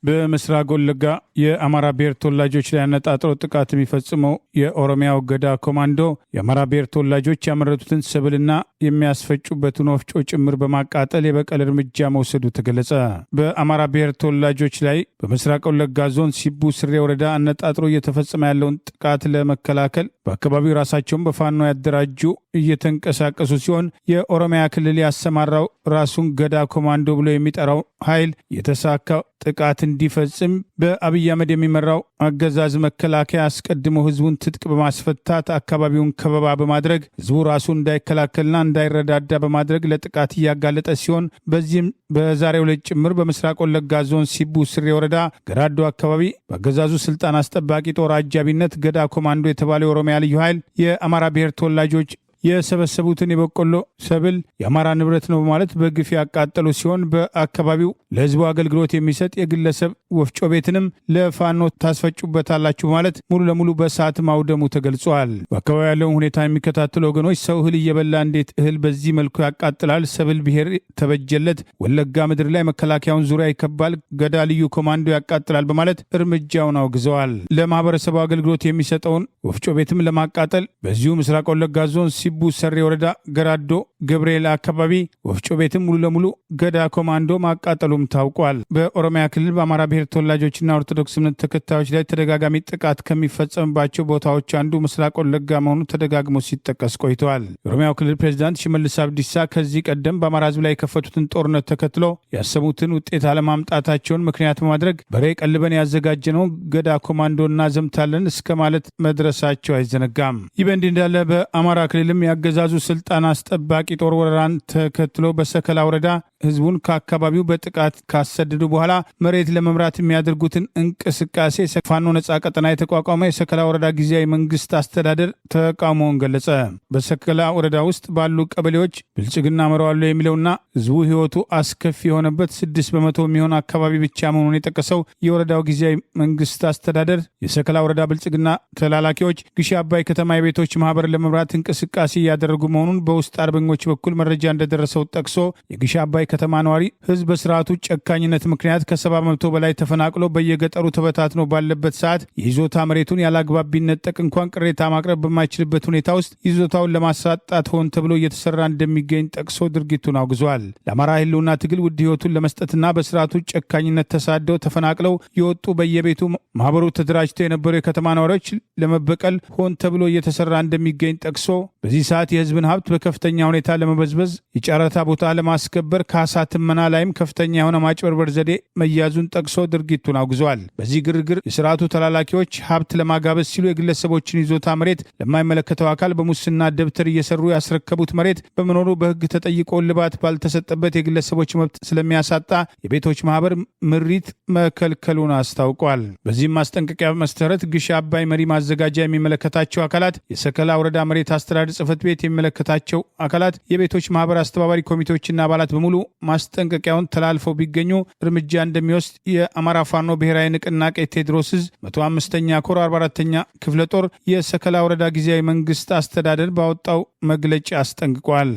በምስራቅ ወለጋ የአማራ ብሔር ተወላጆች ላይ አነጣጥሮ ጥቃት የሚፈጽመው የኦሮሚያው ገዳ ኮማንዶ የአማራ ብሔር ተወላጆች ያመረቱትን ሰብልና የሚያስፈጩበትን ወፍጮ ጭምር በማቃጠል የበቀል እርምጃ መውሰዱ ተገለጸ። በአማራ ብሔር ተወላጆች ላይ በምስራቅ ወለጋ ዞን ሲቡ ስሬ ወረዳ አነጣጥሮ እየተፈጸመ ያለውን ጥቃት ለመከላከል በአካባቢው ራሳቸውን በፋኖ ያደራጁ እየተንቀሳቀሱ ሲሆን የኦሮሚያ ክልል ያሰማራው ራሱን ገዳ ኮማንዶ ብሎ የሚጠራው ኃይል የተሳካ ጥቃት እንዲፈጽም በአብይ አህመድ የሚመራው አገዛዝ መከላከያ አስቀድሞ ህዝቡን ትጥቅ በማስፈታት አካባቢውን ከበባ በማድረግ ህዝቡ ራሱን እንዳይከላከልና እንዳይረዳዳ በማድረግ ለጥቃት እያጋለጠ ሲሆን በዚህም በዛሬው ዕለት ጭምር በምስራቅ ወለጋ ዞን ሲቡ ስሬ ወረዳ ገራዶ አካባቢ በአገዛዙ ስልጣን አስጠባቂ ጦር አጃቢነት ገዳ ኮማንዶ የተባለ የኦሮሚያ ልዩ ኃይል የአማራ ብሔር ተወላጆች የሰበሰቡትን የበቆሎ ሰብል የአማራ ንብረት ነው በማለት በግፍ ያቃጠሉ ሲሆን በአካባቢው ለህዝቡ አገልግሎት የሚሰጥ የግለሰብ ወፍጮ ቤትንም ለፋኖ ታስፈጩበታላችሁ ማለት ሙሉ ለሙሉ በእሳት ማውደሙ ተገልጿል። በአካባቢው ያለውን ሁኔታ የሚከታተሉ ወገኖች ሰው እህል እየበላ እንዴት እህል በዚህ መልኩ ያቃጥላል? ሰብል ብሔር ተበጀለት፣ ወለጋ ምድር ላይ መከላከያውን ዙሪያ ይከባል፣ ገዳ ልዩ ኮማንዶ ያቃጥላል በማለት እርምጃውን አውግዘዋል። ለማህበረሰቡ አገልግሎት የሚሰጠውን ወፍጮ ቤትም ለማቃጠል በዚሁ ምስራቅ ወለጋ ዞን ሲቡ ሰሬ ወረዳ ገራዶ ገብርኤል አካባቢ ወፍጮ ቤትም ሙሉ ለሙሉ ገዳ ኮማንዶ ማቃጠሉም ታውቋል። በኦሮሚያ ክልል በአማራ ብሔር ተወላጆችና ኦርቶዶክስ እምነት ተከታዮች ላይ ተደጋጋሚ ጥቃት ከሚፈጸምባቸው ቦታዎች አንዱ ምስራቅ ወለጋ መሆኑ ተደጋግሞ ሲጠቀስ ቆይተዋል። የኦሮሚያው ክልል ፕሬዚዳንት ሽመልስ አብዲሳ ከዚህ ቀደም በአማራ ህዝብ ላይ የከፈቱትን ጦርነት ተከትሎ ያሰቡትን ውጤት አለማምጣታቸውን ምክንያት በማድረግ በሬ ቀልበን ያዘጋጀነው ገዳ ኮማንዶ እናዘምታለን እስከ ማለት መድረሳቸው አይዘነጋም። ይህ በእንዲህ እንዳለ በአማራ ክልልም ያገዛዙ ስልጣን አስጠባቂ ጦር ወረራን ተከትሎ በሰከላ ወረዳ ህዝቡን ከአካባቢው በጥቃት ካሰደዱ በኋላ መሬት ለመምራት የሚያደርጉትን እንቅስቃሴ ፋኖ ነጻ ቀጠና የተቋቋመ የሰከላ ወረዳ ጊዜያዊ መንግስት አስተዳደር ተቃውሞውን ገለጸ። በሰከላ ወረዳ ውስጥ ባሉ ቀበሌዎች ብልጽግና መረዋለሁ የሚለውና ህዝቡ ህይወቱ አስከፊ የሆነበት 6% የሚሆን አካባቢ ብቻ መሆኑን የጠቀሰው የወረዳው ጊዜያዊ መንግስት አስተዳደር የሰከላ ወረዳ ብልጽግና ተላላኪዎች ግሺ አባይ ከተማ የቤቶች ማህበር ለመምራት እንቅስቃሴ እያደረጉ መሆኑን በውስጥ አርበኞች በኩል መረጃ እንደደረሰው ጠቅሶ የግሺ አባይ ከተማ ነዋሪ ህዝብ በስርዓቱ ጨካኝነት ምክንያት ከ70% በላይ ተፈናቅሎ በየገጠሩ ተበታትኖ ባለበት ሰዓት የይዞታ መሬቱን ያላግባብ ቢነጠቅ እንኳን ቅሬታ ማቅረብ በማይችልበት ሁኔታ ውስጥ ይዞታውን ለማሳጣት ሆን ተብሎ እየተሰራ እንደሚገኝ ጠቅሶ ድርጊቱን አውግዟል። ለአማራ ህልውና ትግል ውድ ህይወቱን ለመስጠትና በስርዓቱ ጨካኝነት ተሳደው ተፈናቅለው የወጡ በየቤቱ ማህበሩ ተደራጅተው የነበሩ የከተማ ነዋሪዎች ለመበቀል ሆን ተብሎ እየተሰራ እንደሚገኝ ጠቅሶ በዚህ ሰዓት የህዝብን ሀብት በከፍተኛ ሁኔታ ለመበዝበዝ የጨረታ ቦታ ለማስከበር ካሳ ትመና ላይም ከፍተኛ የሆነ ማጭበርበር ዘዴ መያዙን ጠቅሶ ድርጊቱን አውግዘዋል። በዚህ ግርግር የስርዓቱ ተላላኪዎች ሀብት ለማጋበዝ ሲሉ የግለሰቦችን ይዞታ መሬት ለማይመለከተው አካል በሙስና ደብተር እየሰሩ ያስረከቡት መሬት በመኖሩ በህግ ተጠይቆ ልባት ባልተሰጠበት የግለሰቦች መብት ስለሚያሳጣ የቤቶች ማህበር ምሪት መከልከሉን አስታውቋል። በዚህም ማስጠንቀቂያ መሰረት ግሺ አባይ መሪ ማዘጋጃ የሚመለከታቸው አካላት፣ የሰከላ ወረዳ መሬት አስተዳደር ጽህፈት ቤት የሚመለከታቸው አካላት፣ የቤቶች ማህበር አስተባባሪ ኮሚቴዎችና አባላት በሙሉ ማስጠንቀቂያውን ተላልፈው ቢገኙ እርምጃ እንደሚወስድ የአማራ ፋኖ ብሔራዊ ንቅናቄ ቴዎድሮስ ዕዝ 105ኛ ኮር 44ኛ ክፍለ ጦር የሰከላ ወረዳ ጊዜያዊ መንግስት አስተዳደር ባወጣው መግለጫ አስጠንቅቋል።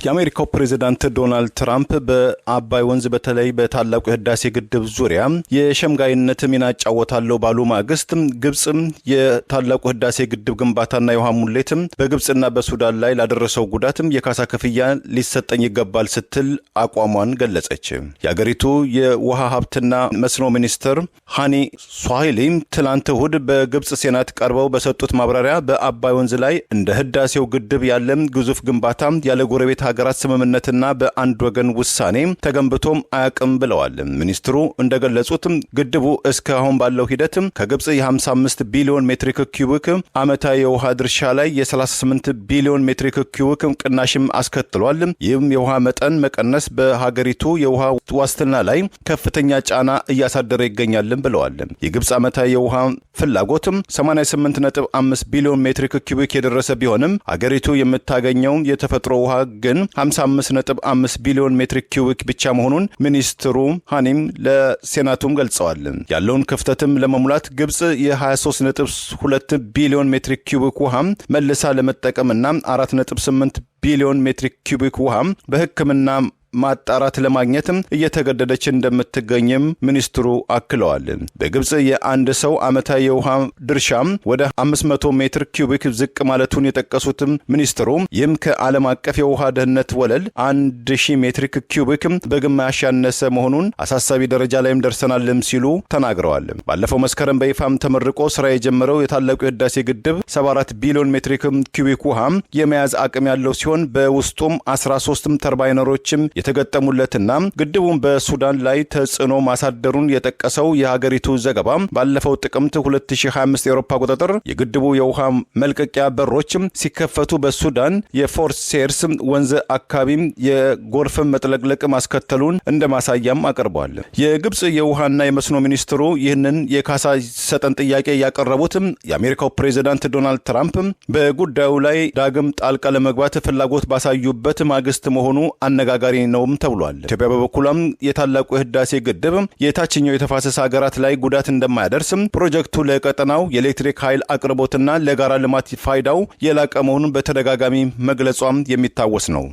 የአሜሪካው ፕሬዚዳንት ዶናልድ ትራምፕ በአባይ ወንዝ በተለይ በታላቁ የህዳሴ ግድብ ዙሪያ የሸምጋይነት ሚና እጫወታለሁ ባሉ ማግስት ግብጽ የታላቁ ህዳሴ ግድብ ግንባታና የውሃ ሙሌት በግብጽና በሱዳን ላይ ላደረሰው ጉዳት የካሳ ክፍያ ሊሰጠኝ ይገባል ስትል አቋሟን ገለጸች። የአገሪቱ የውሃ ሀብትና መስኖ ሚኒስትር ሃኒ ሷሂሊ ትላንት እሁድ በግብጽ ሴናት ቀርበው በሰጡት ማብራሪያ በአባይ ወንዝ ላይ እንደ ህዳሴው ግድብ ያለ ግዙፍ ግንባታ ያለ ጎረቤት ሀገራት ስምምነትና በአንድ ወገን ውሳኔ ተገንብቶም አያውቅም ብለዋል። ሚኒስትሩ እንደገለጹት ግድቡ እስካሁን ባለው ሂደት ከግብጽ የ55 ቢሊዮን ሜትሪክ ኪዩቢክ ዓመታዊ የውሃ ድርሻ ላይ የ38 ቢሊዮን ሜትሪክ ኪዩቢክ ቅናሽም አስከትሏል። ይህም የውሃ መጠን መቀነስ በሀገሪቱ የውሃ ዋስትና ላይ ከፍተኛ ጫና እያሳደረ ይገኛል ብለዋል። የግብጽ ዓመታዊ የውሃ ፍላጎት 88.5 ቢሊዮን ሜትሪክ ኪዩቢክ የደረሰ ቢሆንም ሀገሪቱ የምታገኘው የተፈጥሮ ውሃ ግን 55.5 ቢሊዮን ሜትሪክ ኪዩቢክ ብቻ መሆኑን ሚኒስትሩ ሃኒም ለሴናቱም ገልጸዋል። ያለውን ክፍተትም ለመሙላት ግብጽ የ23.2 ቢሊዮን ሜትሪክ ኪዩቢክ ውሃ መልሳ ለመጠቀምና 4.8 ቢሊዮን ሜትሪክ ኪዩቢክ ውሃ በሕክምና ማጣራት ለማግኘትም እየተገደደች እንደምትገኝም ሚኒስትሩ አክለዋል። በግብጽ የአንድ ሰው ዓመታዊ የውሃ ድርሻም ወደ 500 ሜትር ኪዩቢክ ዝቅ ማለቱን የጠቀሱትም ሚኒስትሩ ይህም ከዓለም አቀፍ የውሃ ደህንነት ወለል 1000 ሜትር ኪዩቢክ በግማሽ ያነሰ መሆኑን አሳሳቢ ደረጃ ላይም ደርሰናልም ሲሉ ተናግረዋል። ባለፈው መስከረም በይፋም ተመርቆ ስራ የጀመረው የታላቁ የህዳሴ ግድብ 74 ቢሊዮን ሜትር ኪዩቢክ ውሃ የመያዝ አቅም ያለው ሲሆን በውስጡም 13 ተርባይነሮችም የተገጠሙለትና ግድቡን በሱዳን ላይ ተጽዕኖ ማሳደሩን የጠቀሰው የሀገሪቱ ዘገባ ባለፈው ጥቅምት 2025 የአውሮፓ አቆጣጠር የግድቡ የውሃ መልቀቂያ በሮች ሲከፈቱ በሱዳን የፎርሴርስ ወንዝ አካባቢ የጎርፍ መጥለቅለቅ ማስከተሉን እንደማሳያም አቀርበዋል። የግብጽ የውሃና የመስኖ ሚኒስትሩ ይህንን የካሳ ሰጠን ጥያቄ ያቀረቡት የአሜሪካው ፕሬዝዳንት ዶናልድ ትራምፕ በጉዳዩ ላይ ዳግም ጣልቃ ለመግባት ፍላጎት ባሳዩበት ማግስት መሆኑ አነጋጋሪ ነውም ተብሏል። ኢትዮጵያ በበኩሏም የታላቁ የህዳሴ ግድብ የታችኛው የተፋሰስ ሀገራት ላይ ጉዳት እንደማያደርስ ፕሮጀክቱ ለቀጠናው የኤሌክትሪክ ኃይል አቅርቦትና ለጋራ ልማት ፋይዳው የላቀ መሆኑን በተደጋጋሚ መግለጿም የሚታወስ ነው።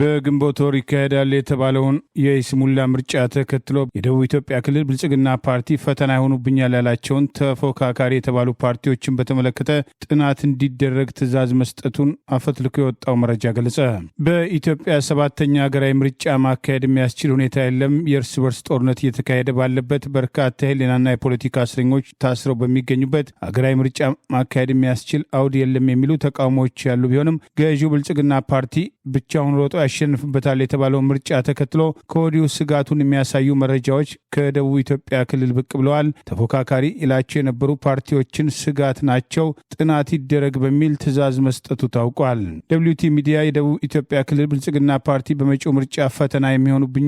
በግንቦት ወር ይካሄዳል የተባለውን የይስሙላ ምርጫ ተከትሎ የደቡብ ኢትዮጵያ ክልል ብልጽግና ፓርቲ ፈተና ይሆኑብኛል ያላቸውን ተፎካካሪ የተባሉ ፓርቲዎችን በተመለከተ ጥናት እንዲደረግ ትዕዛዝ መስጠቱን አፈትልኮ የወጣው መረጃ ገለጸ። በኢትዮጵያ 7ኛ ሀገራዊ ምርጫ ማካሄድ የሚያስችል ሁኔታ የለም። የእርስ በርስ ጦርነት እየተካሄደ ባለበት፣ በርካታ የህሊናና የፖለቲካ እስረኞች ታስረው በሚገኙበት ሀገራዊ ምርጫ ማካሄድ የሚያስችል አውድ የለም የሚሉ ተቃውሞዎች ያሉ ቢሆንም ገዢው ብልጽግና ፓርቲ ብቻውን ሮጦ ያሸንፍበታል የተባለው ምርጫ ተከትሎ ከወዲሁ ስጋቱን የሚያሳዩ መረጃዎች ከደቡብ ኢትዮጵያ ክልል ብቅ ብለዋል። ተፎካካሪ ይላቸው የነበሩ ፓርቲዎችን ስጋት ናቸው፣ ጥናት ይደረግ በሚል ትዕዛዝ መስጠቱ ታውቋል። ደብሊዩቲ ሚዲያ የደቡብ ኢትዮጵያ ክልል ብልጽግና ፓርቲ በመጪው ምርጫ ፈተና የሚሆኑብኝ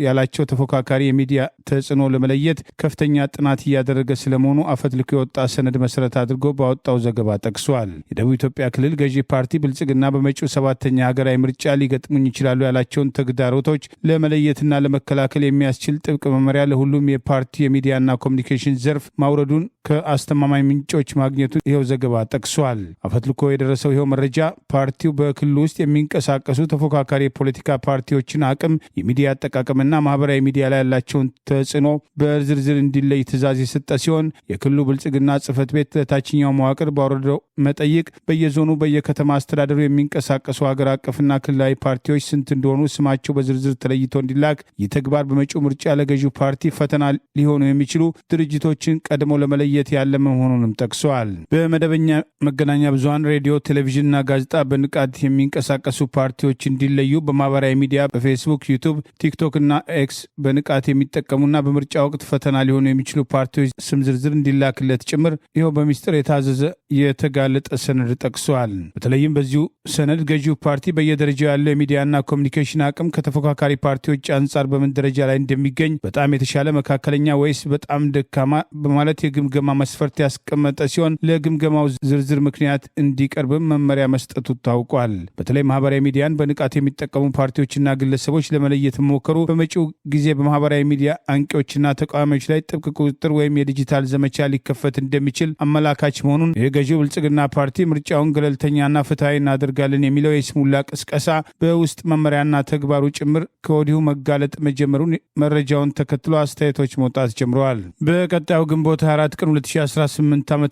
ያላቸው ተፎካካሪ የሚዲያ ተጽዕኖ ለመለየት ከፍተኛ ጥናት እያደረገ ስለመሆኑ አፈትልኮ የወጣ ሰነድ መሰረት አድርጎ ባወጣው ዘገባ ጠቅሷል። የደቡብ ኢትዮጵያ ክልል ገዢ ፓርቲ ብልጽግና በመጪው 7ኛ ሀገራዊ ምርጫ ሊገጥሙኝ ይችላሉ ያላቸውን ተግዳሮቶች ለመለየትና ለመከላከል የሚያስችል ጥብቅ መመሪያ ለሁሉም የፓርቲው የሚዲያና ኮሚኒኬሽን ዘርፍ ማውረዱን ከአስተማማኝ ምንጮች ማግኘቱን ይኸው ዘገባ ጠቅሷል። አፈትልኮ የደረሰው ይኸው መረጃ ፓርቲው በክልሉ ውስጥ የሚንቀሳቀሱ ተፎካካሪ የፖለቲካ ፓርቲዎችን አቅም፣ የሚዲያ አጠቃቀምና ማህበራዊ ሚዲያ ላይ ያላቸውን ተጽዕኖ በዝርዝር እንዲለይ ትዕዛዝ የሰጠ ሲሆን የክልሉ ብልጽግና ጽህፈት ቤት ለታችኛው መዋቅር ባወረደው መጠይቅ በየዞኑ በየከተማ አስተዳደሩ የሚንቀሳቀሱ ሀገር አቀፍና ክልላዊ ፓርቲዎች ስንት እንደሆኑ ስማቸው በዝርዝር ተለይቶ እንዲላክ፣ ይህ ተግባር በመጪው ምርጫ ለገዢው ፓርቲ ፈተና ሊሆኑ የሚችሉ ድርጅቶችን ቀድሞ ለመለየት ያለ መሆኑንም ጠቅሰዋል። በመደበኛ መገናኛ ብዙሃን ሬዲዮ፣ ቴሌቪዥንና ጋዜጣ በንቃት የሚንቀሳቀሱ ፓርቲዎች እንዲለዩ፣ በማህበራዊ ሚዲያ በፌስቡክ፣ ዩቱብ፣ ቲክቶክ እና ኤክስ በንቃት የሚጠቀሙና በምርጫ ወቅት ፈተና ሊሆኑ የሚችሉ ፓርቲዎች ስም ዝርዝር እንዲላክለት ጭምር ይኸው በሚስጥር የታዘዘ የተጋለጠ ሰነድ ጠቅሰዋል። በተለይም በዚሁ ሰነድ ገዢው ፓርቲ በየደረጃው ያለው የሚዲያና ኮሚኒኬሽን አቅም ከተፎካካሪ ፓርቲዎች አንጻር በምን ደረጃ ላይ እንደሚገኝ፣ በጣም የተሻለ፣ መካከለኛ ወይስ በጣም ደካማ በማለት የግምገማ መስፈርት ያስቀመጠ ሲሆን ለግምገማው ዝርዝር ምክንያት እንዲቀርብም መመሪያ መስጠቱ ታውቋል። በተለይ ማህበራዊ ሚዲያን በንቃት የሚጠቀሙ ፓርቲዎችና ግለሰቦች ለመለየት ሞከሩ በመጪው ጊዜ በማህበራዊ ሚዲያ አንቂዎችና ተቃዋሚዎች ላይ ጥብቅ ቁጥጥር ወይም የዲጂታል ዘመቻ ሊከፈት እንደሚችል አመላካች መሆኑን የገዢው ብልጽግና ፓርቲ ምርጫውን ገለልተኛና ፍትሐዊ እናደርጋለን የሚለው የስሙላ ቅስቀሳ በውስጥ መመሪያና ተግባሩ ጭምር ከወዲሁ መጋለጥ መጀመሩን መረጃውን ተከትሎ አስተያየቶች መውጣት ጀምረዋል። በቀጣዩ ግንቦት 24 ቀን 2018 ዓ.ም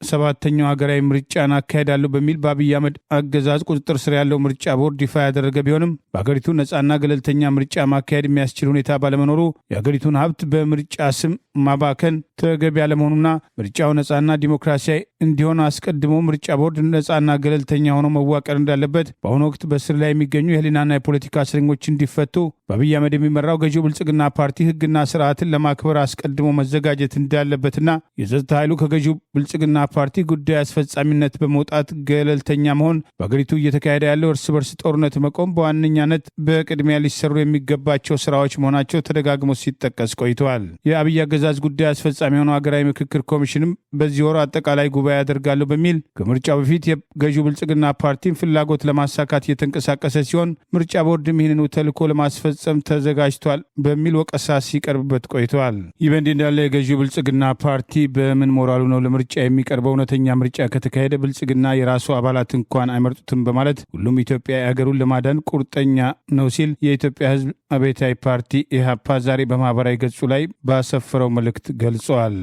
7ኛው ሀገራዊ ምርጫን አካሄዳለሁ በሚል በአብይ አህመድ አገዛዝ ቁጥጥር ስር ያለው ምርጫ ቦርድ ይፋ ያደረገ ቢሆንም በሀገሪቱ ነጻና ገለልተኛ ምርጫ ማካሄድ የሚያስችል ሁኔታ ባለመኖሩ የሀገሪቱን ሀብት በምርጫ ስም ማባከን ተገቢ ያለመሆኑና ምርጫው ነጻና ዲሞክራሲያዊ እንዲሆን አስቀድሞ ምርጫ ቦርድ ነጻና ገለልተኛ ሆኖ መዋቀር እንዳለበት፣ በአሁኑ ወቅት በስር ላይ የሚገኙ የህሊናና የፖለቲካ እስረኞች እንዲፈቱ በአብይ አህመድ የሚመራው ገዢው ብልጽግና ፓርቲ ህግና ስርዓትን ለማክበር አስቀድሞ መዘጋጀት እንዳለበትና የጸጥታ ኃይሉ ከገዢው ብልጽግና ፓርቲ ጉዳይ አስፈጻሚነት በመውጣት ገለልተኛ መሆን፣ በአገሪቱ እየተካሄደ ያለው እርስ በርስ ጦርነት መቆም በዋነኛነት በቅድሚያ ሊሰሩ የሚገባቸው ስራዎች መሆናቸው ተደጋግሞ ሲጠቀስ ቆይተዋል። የአብይ አገዛዝ ጉዳይ አስፈጻሚ የሆነው ሀገራዊ ምክክር ኮሚሽንም በዚህ ወር አጠቃላይ ጉባኤ ያደርጋለሁ በሚል ከምርጫው በፊት የገዢው ብልጽግና ፓርቲን ፍላጎት ለማሳካት እየተንቀሳቀሰ ሲሆን ምርጫ ቦርድም ይህንኑ ተልዕኮ ለማስፈጸም ለመፈጸም ተዘጋጅቷል በሚል ወቀሳ ሲቀርብበት ቆይተዋል። ይህ በእንዲህ እንዳለ የገዢው ብልጽግና ፓርቲ በምን ሞራሉ ነው ለምርጫ የሚቀርበው? እውነተኛ ምርጫ ከተካሄደ ብልጽግና የራሱ አባላት እንኳን አይመርጡትም በማለት ሁሉም ኢትዮጵያ ሀገሩን ለማዳን ቁርጠኛ ነው ሲል የኢትዮጵያ ሕዝብ አብዮታዊ ፓርቲ ኢህአፓ ዛሬ በማህበራዊ ገጹ ላይ ባሰፈረው መልእክት ገልጸዋል።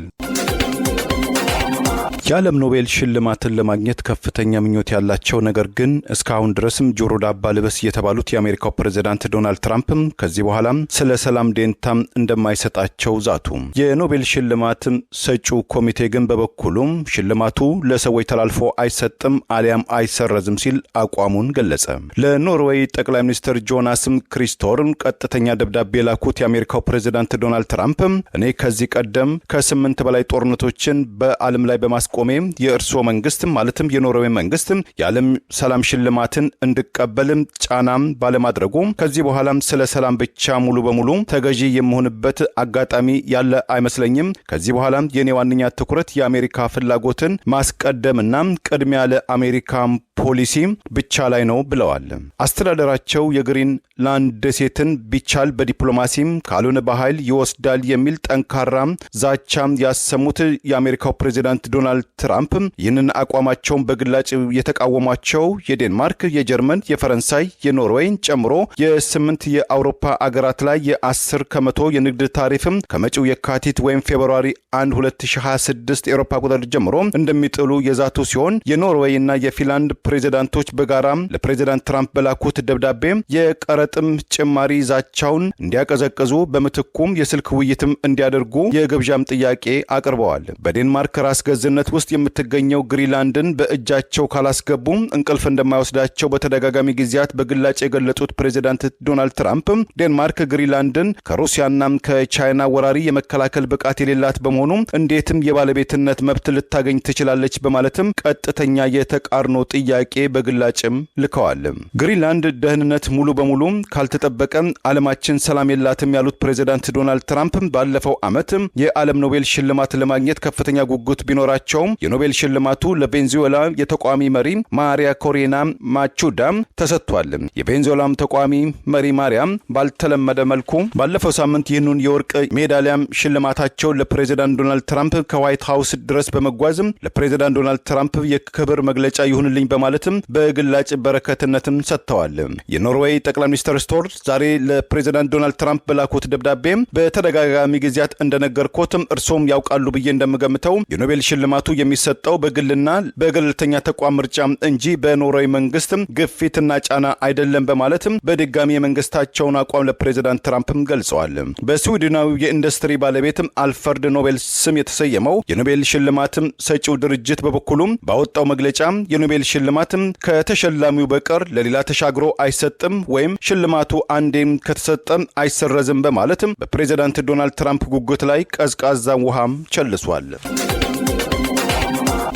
የዓለም ኖቤል ሽልማትን ለማግኘት ከፍተኛ ምኞት ያላቸው ነገር ግን እስካሁን ድረስም ጆሮ ዳባ ልበስ የተባሉት የአሜሪካው ፕሬዝዳንት ዶናልድ ትራምፕም ከዚህ በኋላም ስለ ሰላም ዴንታም እንደማይሰጣቸው ዛቱ። የኖቤል ሽልማት ሰጪው ኮሚቴ ግን በበኩሉም ሽልማቱ ለሰዎች ተላልፎ አይሰጥም አሊያም አይሰረዝም ሲል አቋሙን ገለጸ። ለኖርዌይ ጠቅላይ ሚኒስትር ጆናስም ክሪስቶርን ቀጥተኛ ደብዳቤ ላኩት የአሜሪካው ፕሬዝዳንት ዶናልድ ትራምፕ እኔ ከዚህ ቀደም ከ8 በላይ ጦርነቶችን በዓለም ላይ በማስቆ የእርስዎ መንግስት ማለትም የኖርዌይ መንግስት የዓለም ሰላም ሽልማትን እንድቀበልም ጫናም ባለማድረጉ ከዚህ በኋላም ስለ ሰላም ብቻ ሙሉ በሙሉ ተገዢ የምሆንበት አጋጣሚ ያለ አይመስለኝም። ከዚህ በኋላም የኔ ዋነኛ ትኩረት የአሜሪካ ፍላጎትን ማስቀደምና ቅድሚያ ለአሜሪካ ፖሊሲ ብቻ ላይ ነው ብለዋል። አስተዳደራቸው የግሪንላንድ ደሴትን ቢቻል በዲፕሎማሲም ካልሆነ በኃይል ይወስዳል የሚል ጠንካራ ዛቻም ያሰሙት የአሜሪካው ፕሬዝዳንት ዶናልድ ትራምፕ ይህንን አቋማቸውን በግላጭ የተቃወሟቸው የዴንማርክ፣ የጀርመን፣ የፈረንሳይ፣ የኖርዌይን ጨምሮ የ8 የአውሮፓ አገራት ላይ የ10% የንግድ ታሪፍም ከመጪው የካቲት ወይም ፌብሩዋሪ 1 2026 የአውሮፓ ቁጥር ጀምሮ እንደሚጥሉ የዛቱ ሲሆን የኖርዌይና የፊንላንድ ፕሬዝዳንቶች በጋራ ለፕሬዝዳንት ትራምፕ በላኩት ደብዳቤ የቀረጥም ጭማሪ ዛቻውን እንዲያቀዘቅዙ በምትኩም የስልክ ውይይትም እንዲያደርጉ የግብዣም ጥያቄ አቅርበዋል። በዴንማርክ ራስ ገዝነት ውስጥ የምትገኘው ግሪንላንድን በእጃቸው ካላስገቡ እንቅልፍ እንደማይወስዳቸው በተደጋጋሚ ጊዜያት በግላጭ የገለጹት ፕሬዝዳንት ዶናልድ ትራምፕ ዴንማርክ ግሪንላንድን ከሩሲያና ከቻይና ወራሪ የመከላከል ብቃት የሌላት በመሆኑ እንዴትም የባለቤትነት መብት ልታገኝ ትችላለች በማለትም ቀጥተኛ የተቃርኖ ጥያቄ በግላጭም ልከዋል። ግሪንላንድ ደህንነት ሙሉ በሙሉ ካልተጠበቀ ዓለማችን ሰላም የላትም ያሉት ፕሬዝዳንት ዶናልድ ትራምፕ ባለፈው ዓመት የዓለም ኖቤል ሽልማት ለማግኘት ከፍተኛ ጉጉት ቢኖራቸውም የኖቤል ሽልማቱ ለቬንዙዌላ የተቋሚ መሪ ማሪያ ኮሬና ማቹዳ ተሰጥቷል። የቬንዙዌላም ተቋሚ መሪ ማሪያ ባልተለመደ መልኩ ባለፈው ሳምንት ይህንን የወርቅ ሜዳሊያም ሽልማታቸው ለፕሬዝዳንት ዶናልድ ትራምፕ ከዋይት ሃውስ ድረስ በመጓዝ ለፕሬዝዳንት ዶናልድ ትራምፕ የክብር መግለጫ ይሁንልኝ በማለትም በግላጭ በረከትነትም ሰጥተዋል። የኖርዌይ ጠቅላይ ሚኒስትር ስቶር ዛሬ ለፕሬዝዳንት ዶናልድ ትራምፕ በላኩት ደብዳቤ በተደጋጋሚ ጊዜያት እንደነገርኩትም እርሶም ያውቃሉ ብዬ እንደምገምተው የኖቤል ሽልማቱ የሚሰጠው በግልና በገለልተኛ ተቋም ምርጫ እንጂ በኖርዌይ መንግስት ግፊትና ጫና አይደለም በማለትም በድጋሚ የመንግስታቸውን አቋም ለፕሬዝዳንት ትራምፕም ገልጸዋል። በስዊድናዊ የኢንዱስትሪ ባለቤትም አልፈርድ ኖቤል ስም የተሰየመው የኖቤል ሽልማትም ሰጪው ድርጅት በበኩሉም ባወጣው መግለጫ የኖቤል ሽልማትም ከተሸላሚው በቀር ለሌላ ተሻግሮ አይሰጥም ወይም ሽልማቱ አንዴም ከተሰጠ አይሰረዝም በማለትም በፕሬዝዳንት ዶናልድ ትራምፕ ጉጉት ላይ ቀዝቃዛ ውሃም ቸልሷል።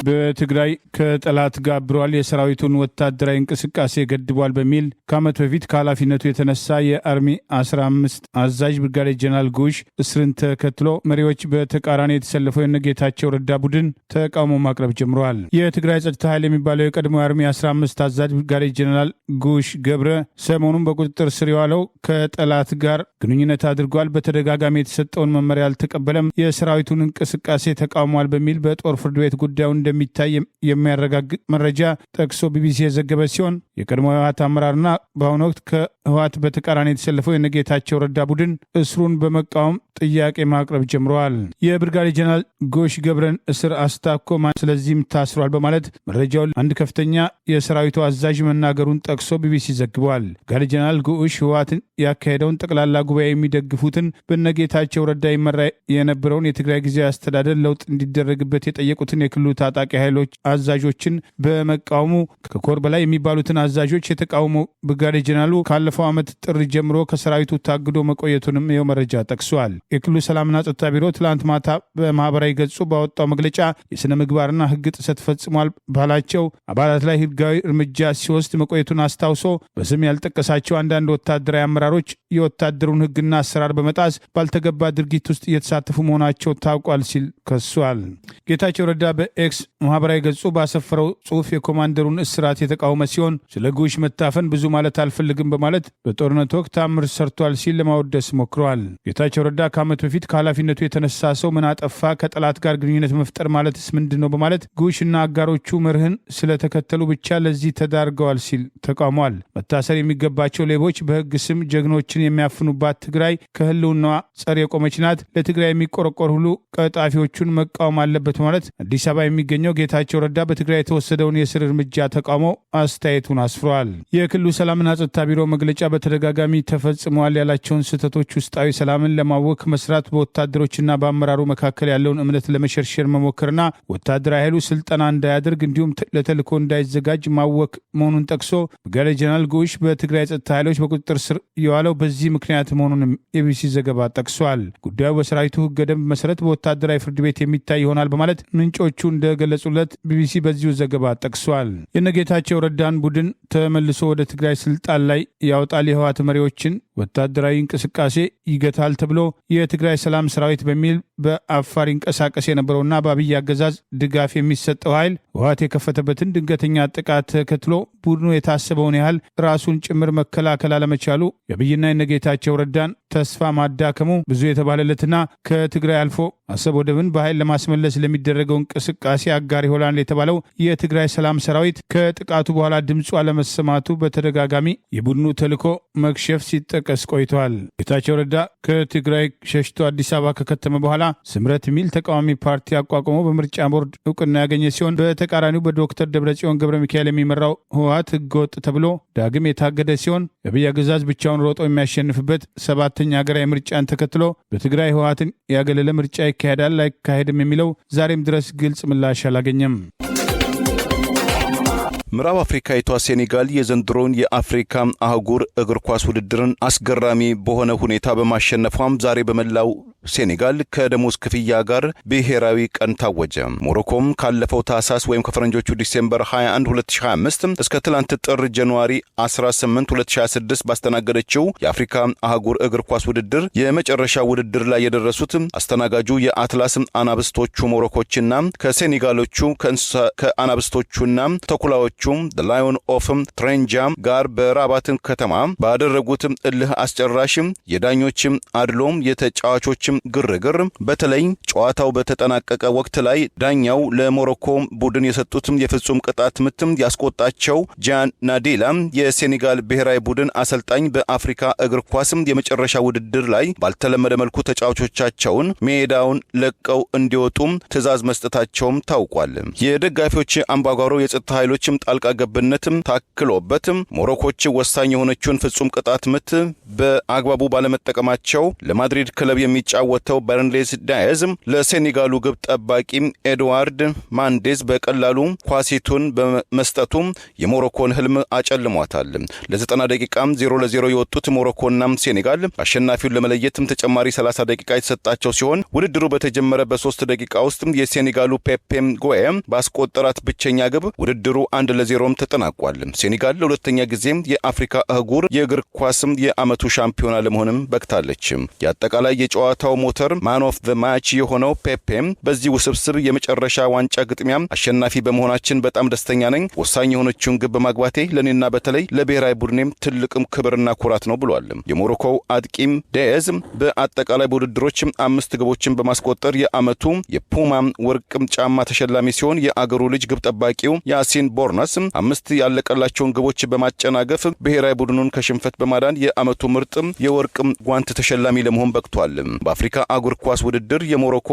በትግራይ ከጠላት ጋር አብሯል፣ የሰራዊቱን ወታደራዊ እንቅስቃሴ ገድቧል በሚል ከዓመት በፊት ከኃላፊነቱ የተነሳ የአርሚ 15 አዛዥ ብርጋዴር ጀነራል ጉሽ እስርን ተከትሎ መሪዎች በተቃራኒ የተሰለፈው የነጌታቸው ረዳ ቡድን ተቃውሞ ማቅረብ ጀምረዋል። የትግራይ ጸጥታ ኃይል የሚባለው የቀድሞ የአርሚ 15 አዛዥ ብርጋዴር ጀነራል ጉሽ ገብረ ሰሞኑን በቁጥጥር ስር የዋለው ከጠላት ጋር ግንኙነት አድርጓል፣ በተደጋጋሚ የተሰጠውን መመሪያ አልተቀበለም፣ የሰራዊቱን እንቅስቃሴ ተቃውሟል በሚል በጦር ፍርድ ቤት ጉዳዩ እንደሚታይ የሚያረጋግጥ መረጃ ጠቅሶ ቢቢሲ የዘገበ ሲሆን የቀድሞ ህወሓት አመራርና በአሁኑ ወቅት ከህወሓት በተቃራኒ የተሰለፈው የነጌታቸው ረዳ ቡድን እስሩን በመቃወም ጥያቄ ማቅረብ ጀምረዋል። የብርጋዴር ጀነራል ጎሽ ገብረን እስር አስታኮ ስለዚህም ታስሯል በማለት መረጃውን አንድ ከፍተኛ የሰራዊቱ አዛዥ መናገሩን ጠቅሶ ቢቢሲ ዘግቧል። ብርጋዴር ጀነራል ጉሽ ህወሓትን ያካሄደውን ጠቅላላ ጉባኤ የሚደግፉትን በነጌታቸው ረዳ ይመራ የነበረውን የትግራይ ጊዜያዊ አስተዳደር ለውጥ እንዲደረግበት የጠየቁትን የክልሉ ታጣቂ ኃይሎች አዛዦችን በመቃወሙ ከኮር በላይ የሚባሉትን አዛዦች የተቃውሞ ብርጋዴር ጀነራሉ ካለፈው ዓመት ጥር ጀምሮ ከሰራዊቱ ታግዶ መቆየቱንም ይኸው መረጃ ጠቅሷል። የክልሉ ሰላምና ጸጥታ ቢሮ ትላንት ማታ በማህበራዊ ገጹ ባወጣው መግለጫ የሥነ ምግባርና ሕግ ጥሰት ፈጽሟል ባላቸው አባላት ላይ ሕጋዊ እርምጃ ሲወስድ መቆየቱን አስታውሶ በስም ያልጠቀሳቸው አንዳንድ ወታደራዊ አመራሮች የወታደሩን ሕግና አሰራር በመጣስ ባልተገባ ድርጊት ውስጥ እየተሳተፉ መሆናቸው ታውቋል ሲል ከሷል። ጌታቸው ረዳ በኤክስ ማህበራዊ ገጹ ባሰፈረው ጽሑፍ የኮማንደሩን እስራት የተቃወመ ሲሆን ስለ ጉሽ መታፈን ብዙ ማለት አልፈልግም በማለት በጦርነት ወቅት ታምር ሰርቷል ሲል ለማወደስ ሞክረዋል። ጌታቸው ረዳ ከዓመት በፊት ከኃላፊነቱ የተነሳ ሰው ምን አጠፋ? ከጠላት ጋር ግንኙነት መፍጠር ማለትስ ምንድን ነው? በማለት ጉሽና አጋሮቹ መርህን ስለተከተሉ ብቻ ለዚህ ተዳርገዋል ሲል ተቃውሟል። መታሰር የሚገባቸው ሌቦች በህግ ስም ጀግኖችን የሚያፍኑባት ትግራይ ከህልውናዋ ጸር የቆመች ናት። ለትግራይ የሚቆረቆር ሁሉ ቀጣፊዎቹን መቃወም አለበት ማለት አዲስ አበባ የሚገኘው ጌታቸው ረዳ በትግራይ የተወሰደውን የእስር እርምጃ ተቃውሞ አስተያየቱን አስፍረዋል። የክልሉ ሰላምና ጸጥታ ቢሮ መግለጫ በተደጋጋሚ ተፈጽመዋል ያላቸውን ስህተቶች ውስጣዊ ሰላምን ለማወክ መስራት፣ በወታደሮችና በአመራሩ መካከል ያለውን እምነት ለመሸርሸር መሞከርና ወታደራዊ ኃይሉ ስልጠና እንዳያደርግ እንዲሁም ለተልእኮ እንዳይዘጋጅ ማወክ መሆኑን ጠቅሶ ብርጋዴር ጀነራል ጉሽ በትግራይ ጸጥታ ኃይሎች በቁጥጥር ስር የዋለው በዚህ ምክንያት መሆኑንም የቢቢሲ ዘገባ ጠቅሷል። ጉዳዩ በሰራዊቱ ህገ ደንብ መሰረት በወታደራዊ ፍርድ ቤት የሚታይ ይሆናል በማለት ምንጮቹ እንደገለጹለት ቢቢሲ በዚሁ ዘገባ ጠቅሷል። የነጌታቸው ረዳን ቡድን ተመልሶ ወደ ትግራይ ስልጣን ላይ ያወጣል፣ የህወሓት መሪዎችን ወታደራዊ እንቅስቃሴ ይገታል ተብሎ የትግራይ ሰላም ሰራዊት በሚል በአፋር ይንቀሳቀስ የነበረውና በአብይ አገዛዝ ድጋፍ የሚሰጠው ኃይል ህወሓት የከፈተበትን ድንገተኛ ጥቃት ተከትሎ ቡድኑ የታሰበውን ያህል ራሱን ጭምር መከላከል አለመቻሉ የአብይና የነጌታቸው ረዳን ተስፋ ማዳከሙ ብዙ የተባለለትና ከትግራይ አልፎ አሰብ ወደብን በኃይል ለማስመለስ ለሚደረገው እንቅስቃሴ አጋር ይሆናል የተባለው የትግራይ ሰላም ሰራዊት ከጥቃቱ በኋላ ድምፁ አለመሰማቱ በተደጋጋሚ የቡድኑ ተልዕኮ መክሸፍ ሲጠቀስ ቆይተዋል። ጌታቸው ረዳ ከትግራይ ሸሽቶ አዲስ አበባ ከከተመ በኋላ ስምረት የሚል ተቃዋሚ ፓርቲ አቋቁሞ በምርጫ ቦርድ እውቅና ያገኘ ሲሆን በተቃራኒው በዶክተር ደብረጽዮን ገብረ ሚካኤል የሚመራው ህወሓት ህገወጥ ተብሎ ዳግም የታገደ ሲሆን የአብይ አገዛዝ ብቻውን ሮጦ የሚያሸንፍበት ሰባተኛ ሀገራዊ ምርጫን ተከትሎ በትግራይ ህወሓትን ያገለለ ምርጫ ይካሄዳል አይካሄድም የሚለው ዛሬም ድረስ ግልጽ ምላሽ አላገኘም። ምዕራብ አፍሪካዊቷ ሴኔጋል የዘንድሮውን የአፍሪካ አህጉር እግር ኳስ ውድድርን አስገራሚ በሆነ ሁኔታ በማሸነፏም ዛሬ በመላው ሴኔጋል ከደሞዝ ክፍያ ጋር ብሔራዊ ቀን ታወጀ። ሞሮኮም ካለፈው ታህሳስ ወይም ከፈረንጆቹ ዲሴምበር 21 2025 እስከ ትላንት ጥር ጃንዋሪ 18 2026 ባስተናገደችው የአፍሪካ አህጉር እግር ኳስ ውድድር የመጨረሻ ውድድር ላይ የደረሱት አስተናጋጁ የአትላስ አናብስቶቹ ሞሮኮችና ከሴኔጋሎቹ ከአናብስቶቹና ተኩላዎቹ the Lion of ትሬንጃ ጋር በራባት ከተማ ባደረጉት እልህ አስጨራሽ የዳኞች አድሎም የተጫዋቾች ግርግር በተለይ ጨዋታው በተጠናቀቀ ወቅት ላይ ዳኛው ለሞሮኮ ቡድን የሰጡት የፍጹም ቅጣት ምት ያስቆጣቸው ጃን ናዴላ የሴኔጋል ብሔራዊ ቡድን አሰልጣኝ በአፍሪካ እግር ኳስ የመጨረሻ ውድድር ላይ ባልተለመደ መልኩ ተጫዋቾቻቸውን ሜዳውን ለቀው እንዲወጡ ትዕዛዝ መስጠታቸውም ታውቋል። የደጋፊዎች አምባጓሮ የጸጥታ ኃይሎች ጣልቃ ገብነት ታክሎበት ሞሮኮች ወሳኝ የሆነችውን ፍጹም ቅጣት ምት በአግባቡ ባለመጠቀማቸው ለማድሪድ ክለብ የሚጫወተው በርንሌስ ዳያዝ ለሴኔጋሉ ግብ ጠባቂ ኤድዋርድ ማንዴዝ በቀላሉ ኳሲቱን በመስጠቱ የሞሮኮን ህልም አጨልሟታል። ለ90 ደቂቃ 0-0 የወጡት ሞሮኮና ሴኔጋል አሸናፊውን ለመለየት ተጨማሪ 30 ደቂቃ የተሰጣቸው ሲሆን ውድድሩ በተጀመረ በ3 ደቂቃ ውስጥ የሴኔጋሉ ፔፔም ጎኤ ባስቆጠራት ብቸኛ ግብ ውድድሩ 1-0 ተጠናቋል። ሴኔጋል ለሁለተኛ ጊዜ የአፍሪካ አህጉር የእግር ኳስ የዓመቱ ሻምፒዮና ለመሆንም በቅታለች። የአጠቃላይ የጨዋታው ሞተር ማን ኦፍ ዘ ማች የሆነው ፔፔም በዚህ ውስብስብ የመጨረሻ ዋንጫ ግጥሚያ አሸናፊ በመሆናችን በጣም ደስተኛ ነኝ። ወሳኝ የሆነችውን ግብ በማግባቴ ለኔና በተለይ ለብሔራዊ ቡድኔም ትልቅም ክብርና ኩራት ነው ብሏል። የሞሮኮው አጥቂም ዳያዝ በአጠቃላይ ውድድሮች 5 ግቦችን በማስቆጠር የዓመቱ የፑማ ወርቅ ጫማ ተሸላሚ ሲሆን የአገሩ ልጅ ግብ ጠባቂው ያሲን ቦርናስ 5 ያለቀላቸውን ግቦች በማጨናገፍ ብሔራዊ ቡድኑን ከሽንፈት በማዳን የዓመቱ ምርጥ የወርቅ ጓንት ተሸላሚ ለመሆን በቅቷል። በአፍሪካ አህጉር ኳስ ውድድር የሞሮኮ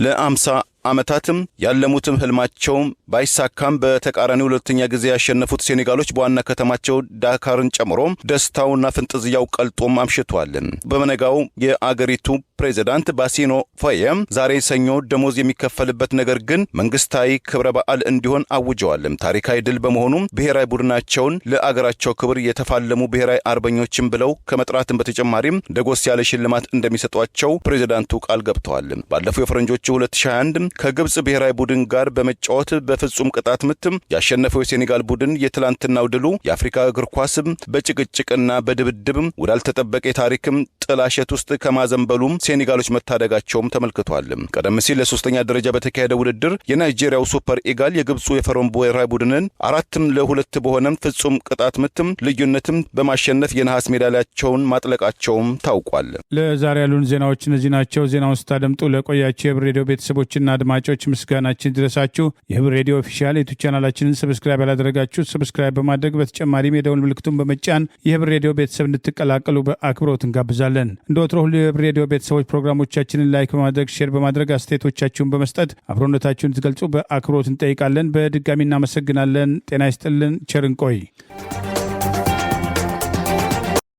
ለ50 ዓመታትም ያለሙትም ህልማቸው ባይሳካም በተቃራኒው ሁለተኛ ጊዜ ያሸነፉት ሴኔጋሎች በዋና ከተማቸው ዳካርን ጨምሮ ደስታውና ፍንጥዝያው ቀልጦም አምሽቷል። በመነጋው የአገሪቱ ፕሬዝዳንት ባሲኖ ፋዬ ዛሬ ሰኞ ደሞዝ የሚከፈልበት ነገር ግን መንግስታዊ ክብረ በዓል እንዲሆን አውጀዋል። ታሪካዊ ድል በመሆኑ ብሔራዊ ቡድናቸውን ለአገራቸው ክብር የተፋለሙ ብሔራዊ አርበኞችን ብለው ከመጥራትም በተጨማሪም ደጎስ ያለ ሽልማት እንደሚሰጧቸው ፕሬዝዳንቱ ቃል ገብተዋል። ባለፈው የፈረንጆቹ 2021 ከግብጽ ብሔራዊ ቡድን ጋር በመጫወት በፍጹም ቅጣት ምት ያሸነፈው የሴኔጋል ቡድን የትላንትናው ድሉ የአፍሪካ እግር ኳስ በጭቅጭቅና በድብድብ ወዳልተጠበቀ ታሪክም ጥላሸት ውስጥ ከማዘንበሉም ሴኔጋሎች መታደጋቸውም ተመልክቷል። ቀደም ሲል ለሶስተኛ ደረጃ በተካሄደ ውድድር የናይጄሪያው ሱፐር ኢጋል የግብጹ የፈርዖን ብሔራዊ ቡድንን 4-2 በሆነ ፍጹም ቅጣት ምትም ልዩነትም በማሸነፍ የነሐስ ሜዳሊያቸውን ማጥለቃቸውም ታውቋል። ለዛሬ ያሉን ዜናዎች እነዚህ ናቸው። ዜናውን ስታደምጡ ለቆያችሁ የህብር ሬዲዮ ቤተሰቦችና አድማጮች ምስጋናችን ድረሳችሁ። የህብር ሬዲዮ ኦፊሻል ዩቲዩብ ቻናላችንን ሰብስክራይብ ያላደረጋችሁ ሰብስክራይብ በማድረግ በተጨማሪም የደውል ምልክቱን በመጫን የህብር ሬዲዮ ቤተሰብ እንድትቀላቀሉ በአክብሮት እንጋብዛለን። እንደ ወትሮ ሁሉ የህብር ሬዲዮ ቤተሰቦች ፕሮግራሞቻችንን ላይክ በማድረግ ሼር በማድረግ አስተያየቶቻችሁን በመስጠት አብሮነታችሁን ትገልጹ በአክብሮት እንጠይቃለን። በድጋሚ እናመሰግናለን። ጤና ይስጥልን። ቸር እንቆይ።